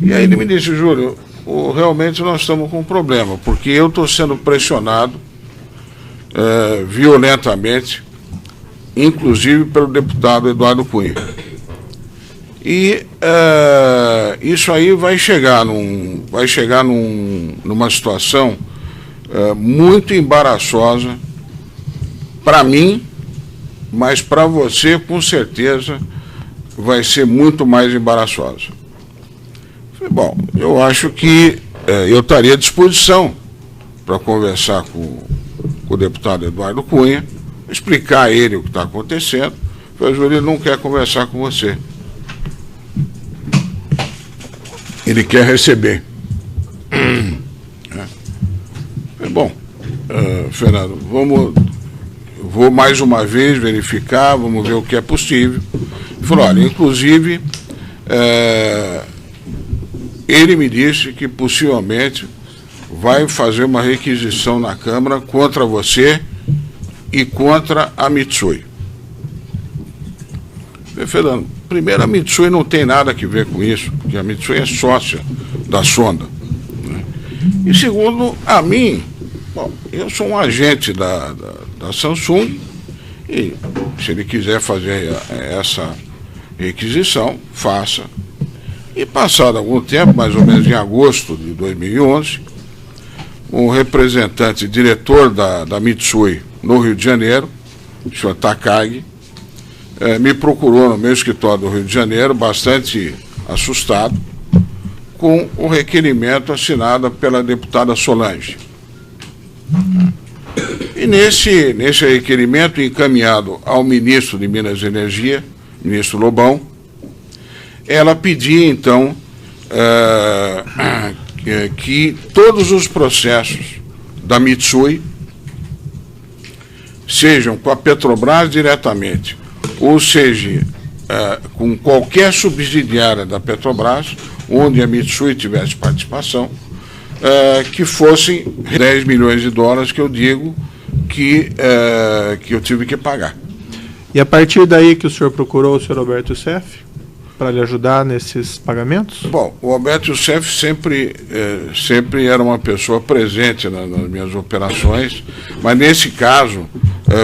E aí ele me disse: Júlio, realmente nós estamos com um problema, porque eu estou sendo pressionado violentamente, inclusive pelo deputado Eduardo Cunha. E isso aí vai chegar numa situação muito embaraçosa para mim, mas para você, com certeza, vai ser muito mais embaraçosa. Bom, eu acho que eu estaria à disposição para conversar com o deputado Eduardo Cunha, explicar a ele o que está acontecendo. O Júlio não quer conversar com você. Ele quer receber. Bom, Fernando, vou mais uma vez verificar, vamos ver o que é possível. Ele falou: olha, inclusive, ele me disse que possivelmente vai fazer uma requisição na Câmara contra você e contra a Mitsui. Fernando, primeiro, a Mitsui não tem nada a ver com isso, porque a Mitsui é sócia da sonda, né? E segundo, a mim, bom, eu sou um agente da Samsung, e se ele quiser fazer essa requisição, faça. E passado algum tempo, mais ou menos em agosto de 2011, um representante, diretor da Mitsui no Rio de Janeiro, o senhor Takagi, me procurou no meu escritório do Rio de Janeiro, bastante assustado, com o requerimento assinado pela deputada Solange. E nesse requerimento, encaminhado ao ministro de Minas e Energia, ministro Lobão, ela pedia, então, que todos os processos da Mitsui, sejam com a Petrobras diretamente, ou seja, com qualquer subsidiária da Petrobras, onde a Mitsui tivesse participação, que fossem 10 milhões de dólares, que eu digo que eu tive que pagar. E a partir daí que o senhor procurou o senhor Alberto Youssef para lhe ajudar nesses pagamentos? Bom, o Alberto Youssef sempre era uma pessoa presente nas minhas operações, mas nesse caso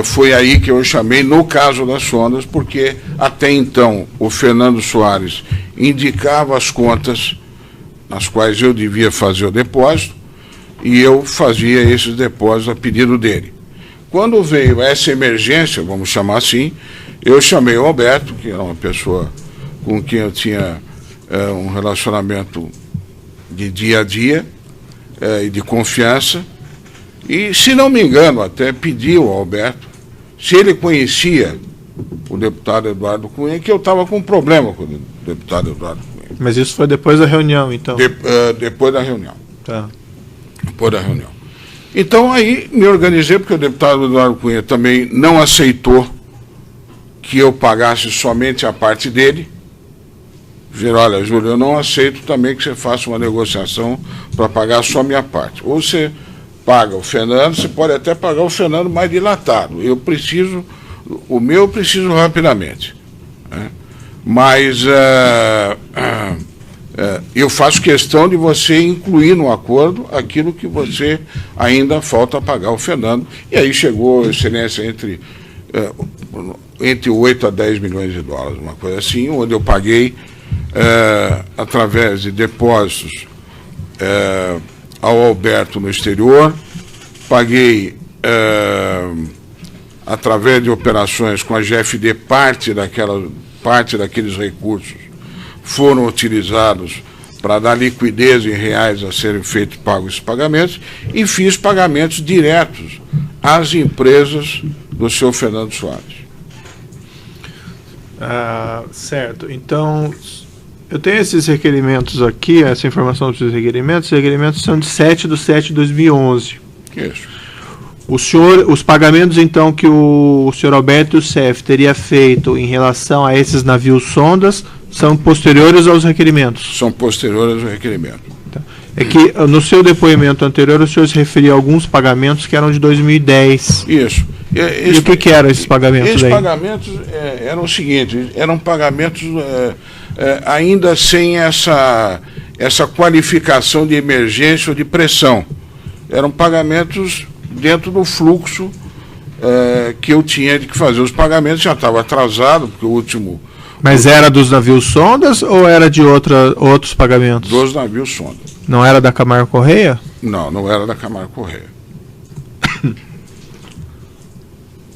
foi aí que eu chamei, no caso das sondas, porque até então o Fernando Soares indicava as contas nas quais eu devia fazer o depósito e eu fazia esses depósitos a pedido dele. Quando veio essa emergência, vamos chamar assim, eu chamei o Alberto, que era uma pessoa com quem eu tinha um relacionamento de dia a dia e de confiança, e, se não me engano, até pedi ao Alberto se ele conhecia o deputado Eduardo Cunha, que eu estava com um problema com o deputado Eduardo Cunha. Mas isso foi depois da reunião, então? Depois da reunião. Tá. Depois da reunião. Então, aí me organizei, porque o deputado Eduardo Cunha também não aceitou que eu pagasse somente a parte dele. Dizer: olha, Júlio, eu não aceito também que você faça uma negociação para pagar só a minha parte. Ou você paga o Fernando, você pode até pagar o Fernando mais dilatado. O meu eu preciso rapidamente, né? Mas eu faço questão de você incluir no acordo aquilo que você ainda falta pagar ao Fernando. E aí chegou, excelência, entre 8 a 10 milhões de dólares, uma coisa assim, onde eu paguei através de depósitos ao Alberto no exterior, paguei, através de operações com a GFD, parte daqueles recursos foram utilizados para dar liquidez em reais a serem feitos pagos esses pagamentos, e fiz pagamentos diretos às empresas do senhor Fernando Soares. Certo. Então, eu tenho esses requerimentos aqui, essa informação dos requerimentos. Os requerimentos são de 7/7/2011. Isso. Os pagamentos, então, que o senhor Alberto Youssef teria feito em relação a esses navios sondas são posteriores aos requerimentos? São posteriores ao requerimento. Tá. É que no seu depoimento anterior o senhor se referia a alguns pagamentos que eram de 2010. Isso. E o que eram esses pagamentos? Esses pagamentos eram o seguinte: eram pagamentos ainda sem essa qualificação de emergência ou de pressão. Eram pagamentos dentro do fluxo que eu tinha de que fazer. Os pagamentos já estavam atrasados, porque o último... Mas era dos navios sondas ou era de outros pagamentos? Dos navios sondas. Não era da Camargo Correia? Não, não era da Camargo Correia.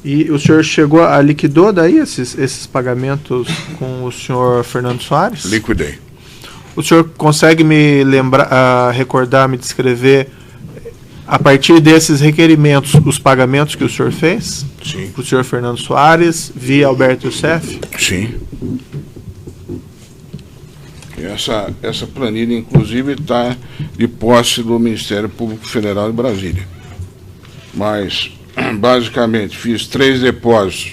E o senhor liquidou daí esses pagamentos com o senhor Fernando Soares? Liquidei. O senhor consegue me recordar, me descrever, a partir desses requerimentos, os pagamentos que o senhor fez? Sim. Para o senhor Fernando Soares, via Alberto Youssef? Sim. Essa planilha, inclusive, está de posse do Ministério Público Federal de Brasília. Mas, basicamente, fiz 3 depósitos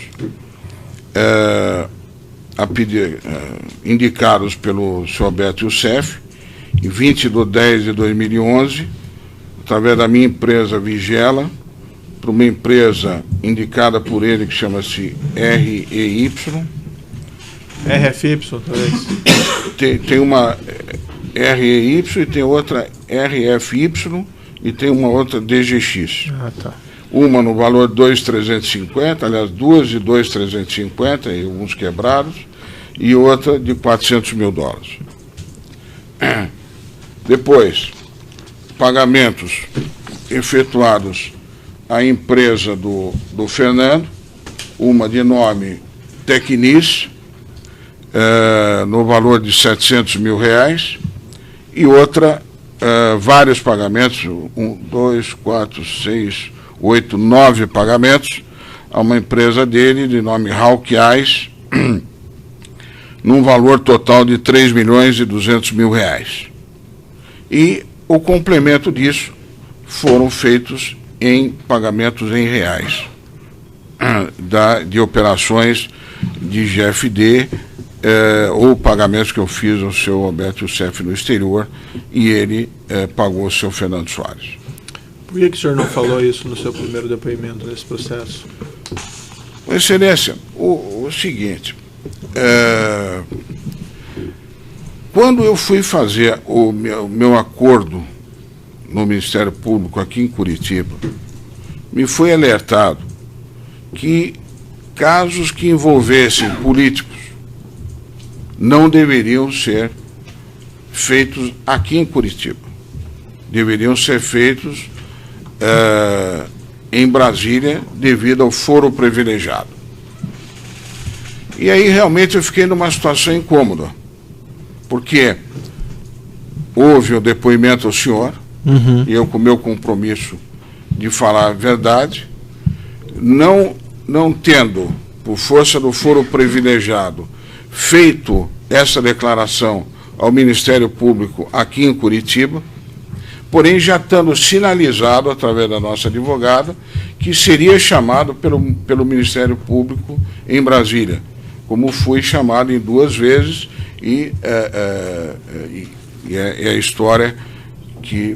indicados pelo senhor Alberto Youssef, em 20/10/2011, através da minha empresa Vigela, para uma empresa indicada por ele que chama-se REY. RFY, talvez? Tem uma REY e tem outra RFY e tem uma outra DGX. Tá. Uma no valor de 2.350, aliás, 2 de 2.350 e alguns quebrados, e outra de $400 mil. Depois, pagamentos efetuados à empresa do Fernando, uma de nome Tecnis, no valor de R$700 mil, e outra, vários pagamentos, 1, 2, 4, 6, 8, 9 pagamentos a uma empresa dele de nome Hawkeyes, num valor total de R$3.200.000. E o complemento disso foram feitos em pagamentos em reais, de operações de GFD, ou pagamentos que eu fiz ao seu Alberto Youssef no exterior, e ele pagou ao seu Fernando Soares. Por que o senhor não falou isso no seu primeiro depoimento nesse processo? Excelência, o seguinte, quando eu fui fazer o meu acordo no Ministério Público aqui em Curitiba, me foi alertado que casos que envolvessem políticos não deveriam ser feitos aqui em Curitiba. Deveriam ser feitos em Brasília, devido ao foro privilegiado. E aí realmente eu fiquei numa situação incômoda, porque houve o depoimento ao senhor, e eu, com o meu compromisso de falar a verdade, não tendo, por força do foro privilegiado, feito essa declaração ao Ministério Público aqui em Curitiba, porém já estando sinalizado, através da nossa advogada, que seria chamado pelo Ministério Público em Brasília, como fui chamado em 2 vezes, e é a história que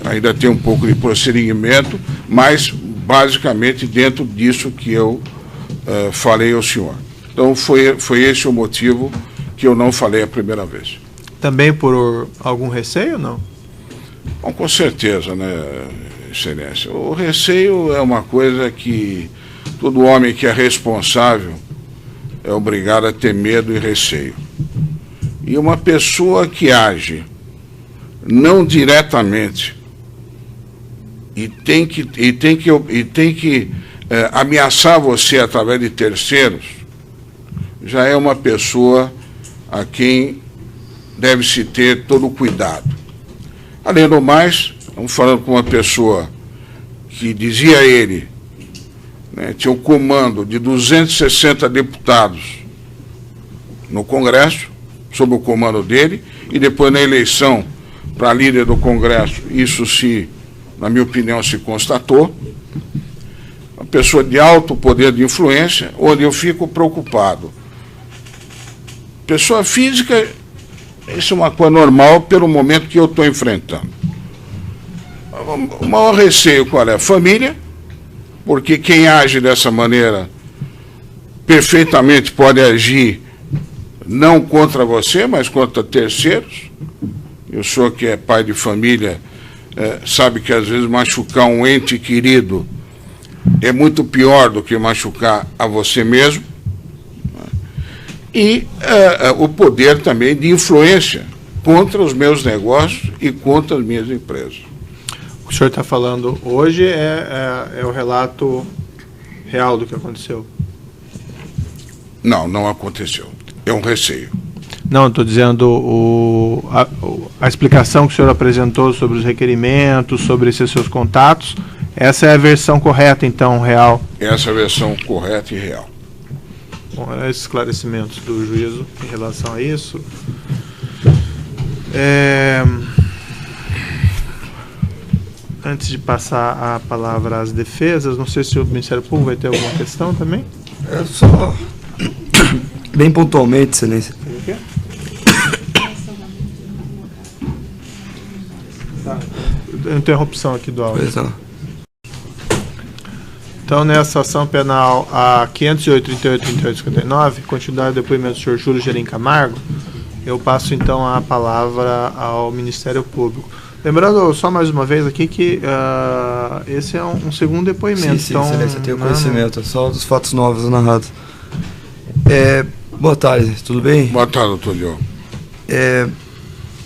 ainda tem um pouco de prosseguimento, mas basicamente dentro disso que eu falei ao senhor. Então foi esse o motivo que eu não falei a primeira vez. Também por algum receio ou não? Bom, com certeza, né, Excelência. O receio é uma coisa que todo homem que é responsável é obrigado a ter medo e receio. E uma pessoa que age não diretamente, e tem que ameaçar você através de terceiros, já é uma pessoa a quem deve-se ter todo o cuidado. Além do mais, estamos falando com uma pessoa que, dizia ele, né, tinha o comando de 260 deputados no Congresso, sob o comando dele, e depois na eleição para líder do Congresso, isso se, na minha opinião, se constatou. Uma pessoa de alto poder de influência, onde eu fico preocupado. Pessoa física, isso é uma coisa normal pelo momento que eu estou enfrentando. O maior receio qual é? Família, porque quem age dessa maneira perfeitamente pode agir não contra você, mas contra terceiros. O senhor que é pai de família sabe que às vezes machucar um ente querido é muito pior do que machucar a você mesmo. E o poder também de influência contra os meus negócios e contra as minhas empresas. O que o senhor está falando hoje é o relato real do que aconteceu? Não, não aconteceu. É um receio. Não, estou dizendo a explicação que o senhor apresentou sobre os requerimentos, sobre esses seus contatos, essa é a versão correta, então, real? Essa é a versão correta e real. Bom, esses esclarecimentos do juízo em relação a isso. Antes de passar a palavra às defesas, não sei se o Ministério Público vai ter alguma questão também? Só bem pontualmente, Excelência. Tá. Interrupção aqui do áudio. Pois não. Então, nessa ação penal a 508, 38, 38, 59, continuidade do depoimento do senhor Júlio Gerim Camargo, eu passo então a palavra ao Ministério Público. Lembrando só mais uma vez aqui que esse é um segundo depoimento. Sim, então, Excelência, eu tenho conhecimento, só dos fatos novos narrados. Boa tarde, tudo bem? Boa tarde, doutor Diogo.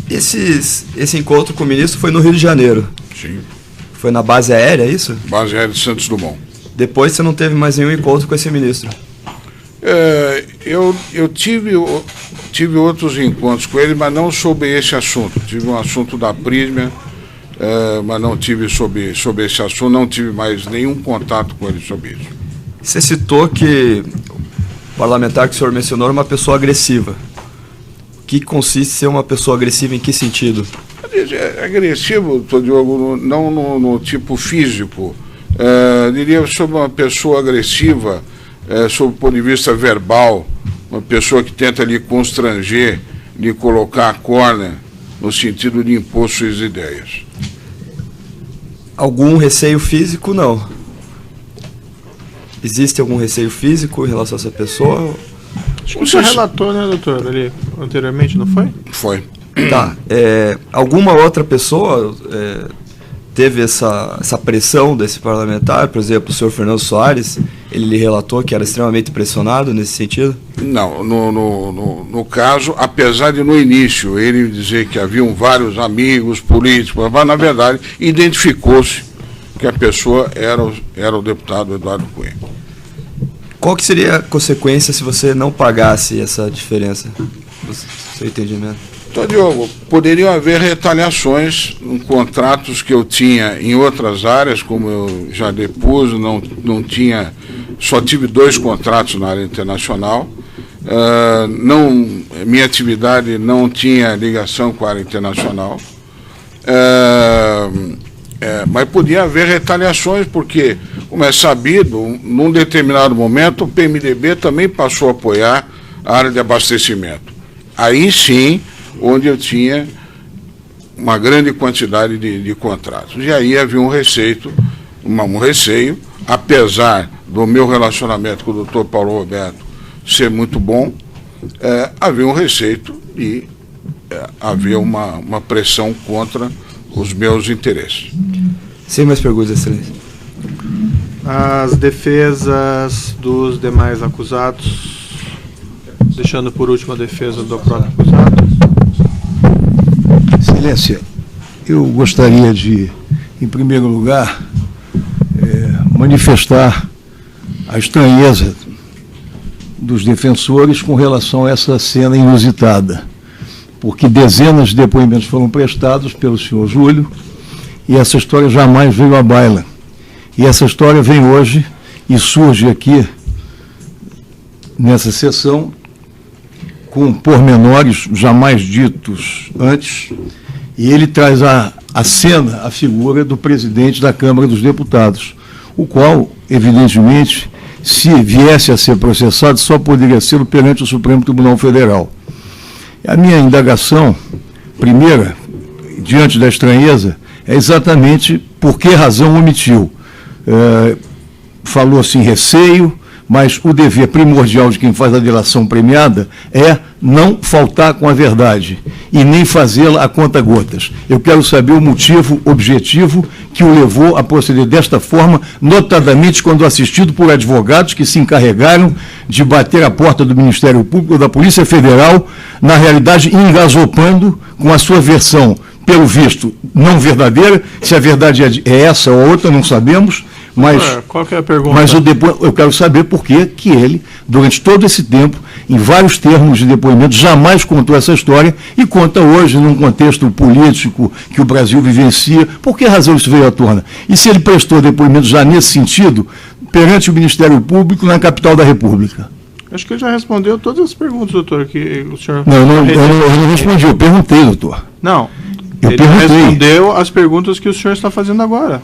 Esse encontro com o ministro foi no Rio de Janeiro. Sim. Foi na base aérea, é isso? Base aérea de Santos Dumont. Depois você não teve mais nenhum encontro com esse ministro? Eu tive outros encontros com ele, mas não sobre esse assunto. Tive um assunto da Prisma, mas não tive sobre esse assunto, não tive mais nenhum contato com ele sobre isso. Você citou que o parlamentar que o senhor mencionou era uma pessoa agressiva. O que consiste ser uma pessoa agressiva em que sentido? Agressivo, doutor Diogo, não no tipo físico. Diria sobre uma pessoa agressiva, sob o ponto de vista verbal, uma pessoa que tenta lhe constranger, lhe colocar a corda, no sentido de impor suas ideias. Algum receio físico, não? Existe algum receio físico em relação a essa pessoa? Acho que você relatou, né, doutor, ali anteriormente, não foi? Foi. Tá. Alguma outra pessoa teve essa pressão desse parlamentar? Por exemplo, o senhor Fernando Soares, ele lhe relatou que era extremamente pressionado nesse sentido? Não, no caso, apesar de no início ele dizer que haviam vários amigos políticos, mas na verdade identificou-se que a pessoa era o deputado Eduardo Cunha. Qual que seria a consequência se você não pagasse essa diferença? Seu entendimento? Então, Diogo, poderiam haver retaliações em contratos que eu tinha em outras áreas, como eu já depus, só tive 2 contratos na área internacional. Minha atividade não tinha ligação com a área internacional. Mas podia haver retaliações, porque, como é sabido, num determinado momento o PMDB também passou a apoiar a área de abastecimento. Aí sim, onde eu tinha uma grande quantidade de contratos. E aí havia um receio, apesar do meu relacionamento com o doutor Paulo Roberto ser muito bom, havia um receio e havia uma pressão contra os meus interesses. Sem mais perguntas, Excelência. As defesas dos demais acusados, deixando por último a defesa do próprio acusado. Excelência, Eu gostaria de, em primeiro lugar, manifestar a estranheza dos defensores com relação a essa cena inusitada, porque dezenas de depoimentos foram prestados pelo senhor Júlio e essa história jamais veio à baila. E essa história vem hoje e surge aqui, nessa sessão, com pormenores jamais ditos antes, e ele traz à cena a figura do presidente da Câmara dos Deputados, o qual, evidentemente, se viesse a ser processado, só poderia ser perante o Supremo Tribunal Federal. A minha indagação, primeira, diante da estranheza, é exatamente por que razão omitiu. Falou assim, receio, mas o dever primordial de quem faz a delação premiada é não faltar com a verdade e nem fazê-la a conta-gotas. Eu quero saber o motivo objetivo que o levou a proceder desta forma, notadamente quando assistido por advogados que se encarregaram de bater a porta do Ministério Público ou da Polícia Federal, na realidade engasopando com a sua versão, pelo visto, não verdadeira. Se a verdade é essa ou outra, não sabemos. Mas, qual que é a pergunta? Mas eu quero saber por que ele, durante todo esse tempo, em vários termos de depoimento, jamais contou essa história e conta hoje, num contexto político que o Brasil vivencia. Por que razão isso veio à tona? E se ele prestou depoimento já nesse sentido, perante o Ministério Público na capital da República? Acho que ele já respondeu todas as perguntas, doutor, que o senhor... Eu não respondi, eu perguntei, doutor. Não, ele respondeu as perguntas que o senhor está fazendo agora.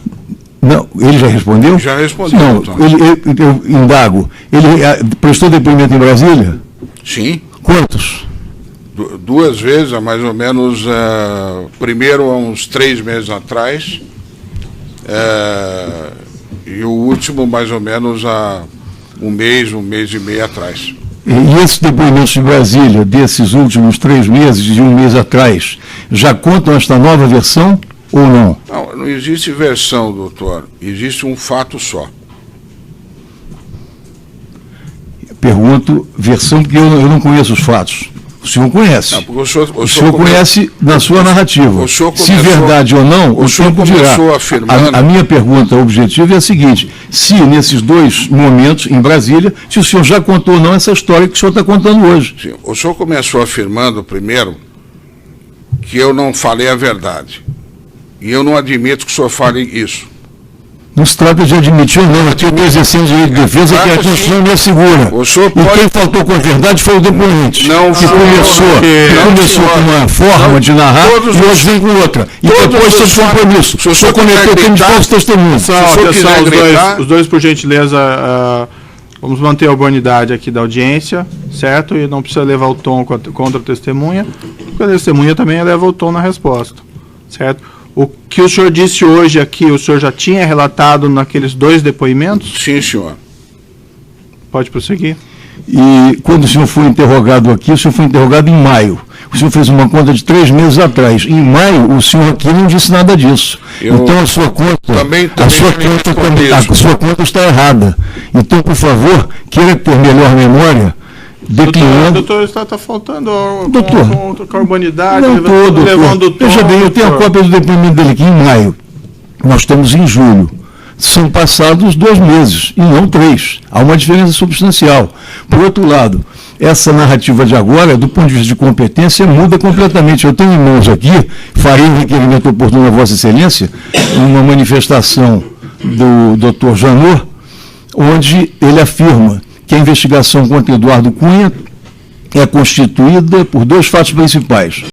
Não, ele já respondeu? Já respondeu. Não, eu indago. Ele prestou depoimento em Brasília? Sim. Quantos? Duas vezes, há mais ou menos, primeiro há uns 3 meses atrás, e o último mais ou menos há um mês e meio atrás. E esses depoimentos de Brasília, desses últimos 3 meses, de um mês atrás, já contam esta nova versão? Ou não? Não existe versão, doutor. Existe um fato só. Pergunto versão porque eu não conheço os fatos. O senhor conhece. Não, o senhor conhece na sua narrativa. Se verdade ou não, o tempo dirá. A minha pergunta objetiva é a seguinte: se nesses 2 momentos, em Brasília, se o senhor já contou ou não essa história que o senhor está contando hoje. Sim, o senhor começou afirmando, primeiro, que eu não falei a verdade. E eu não admito que o senhor fale isso. Não se trata de admitir ou não, aqui eu estou exercendo direito de defesa que a Constituição me assegura. E quem faltou com a verdade foi o depoente. Que começou com uma forma de narrar e hoje vem com outra. E depois teve compromisso. O senhor cometeu crime de falso testemunho. Os dois, por gentileza, vamos manter a urbanidade aqui da audiência, certo? E não precisa levar o tom contra a testemunha, porque a testemunha também eleva o tom na resposta, certo? O que o senhor disse hoje aqui, o senhor já tinha relatado naqueles 2 depoimentos? Sim, senhor. Pode prosseguir. E quando o senhor foi interrogado aqui, o senhor foi interrogado em maio. O senhor fez uma conta de 3 meses atrás. Em maio, o senhor aqui não disse nada disso. Então a sua conta, a sua conta está errada. Então, por favor, queira ter melhor memória. Doutor, está faltando com a urbanidade. Não todo, levando veja bem, eu tenho a cópia do depoimento dele aqui em maio. Nós estamos em julho. São passados 2 meses, e não 3. Há uma diferença substancial. Por outro lado, essa narrativa de agora, do ponto de vista de competência, muda completamente. Eu tenho em mãos aqui, farei um requerimento oportuno a Vossa Excelência, uma manifestação do Dr. Janot, onde ele afirma que a investigação contra Eduardo Cunha é constituída por 2 fatos principais.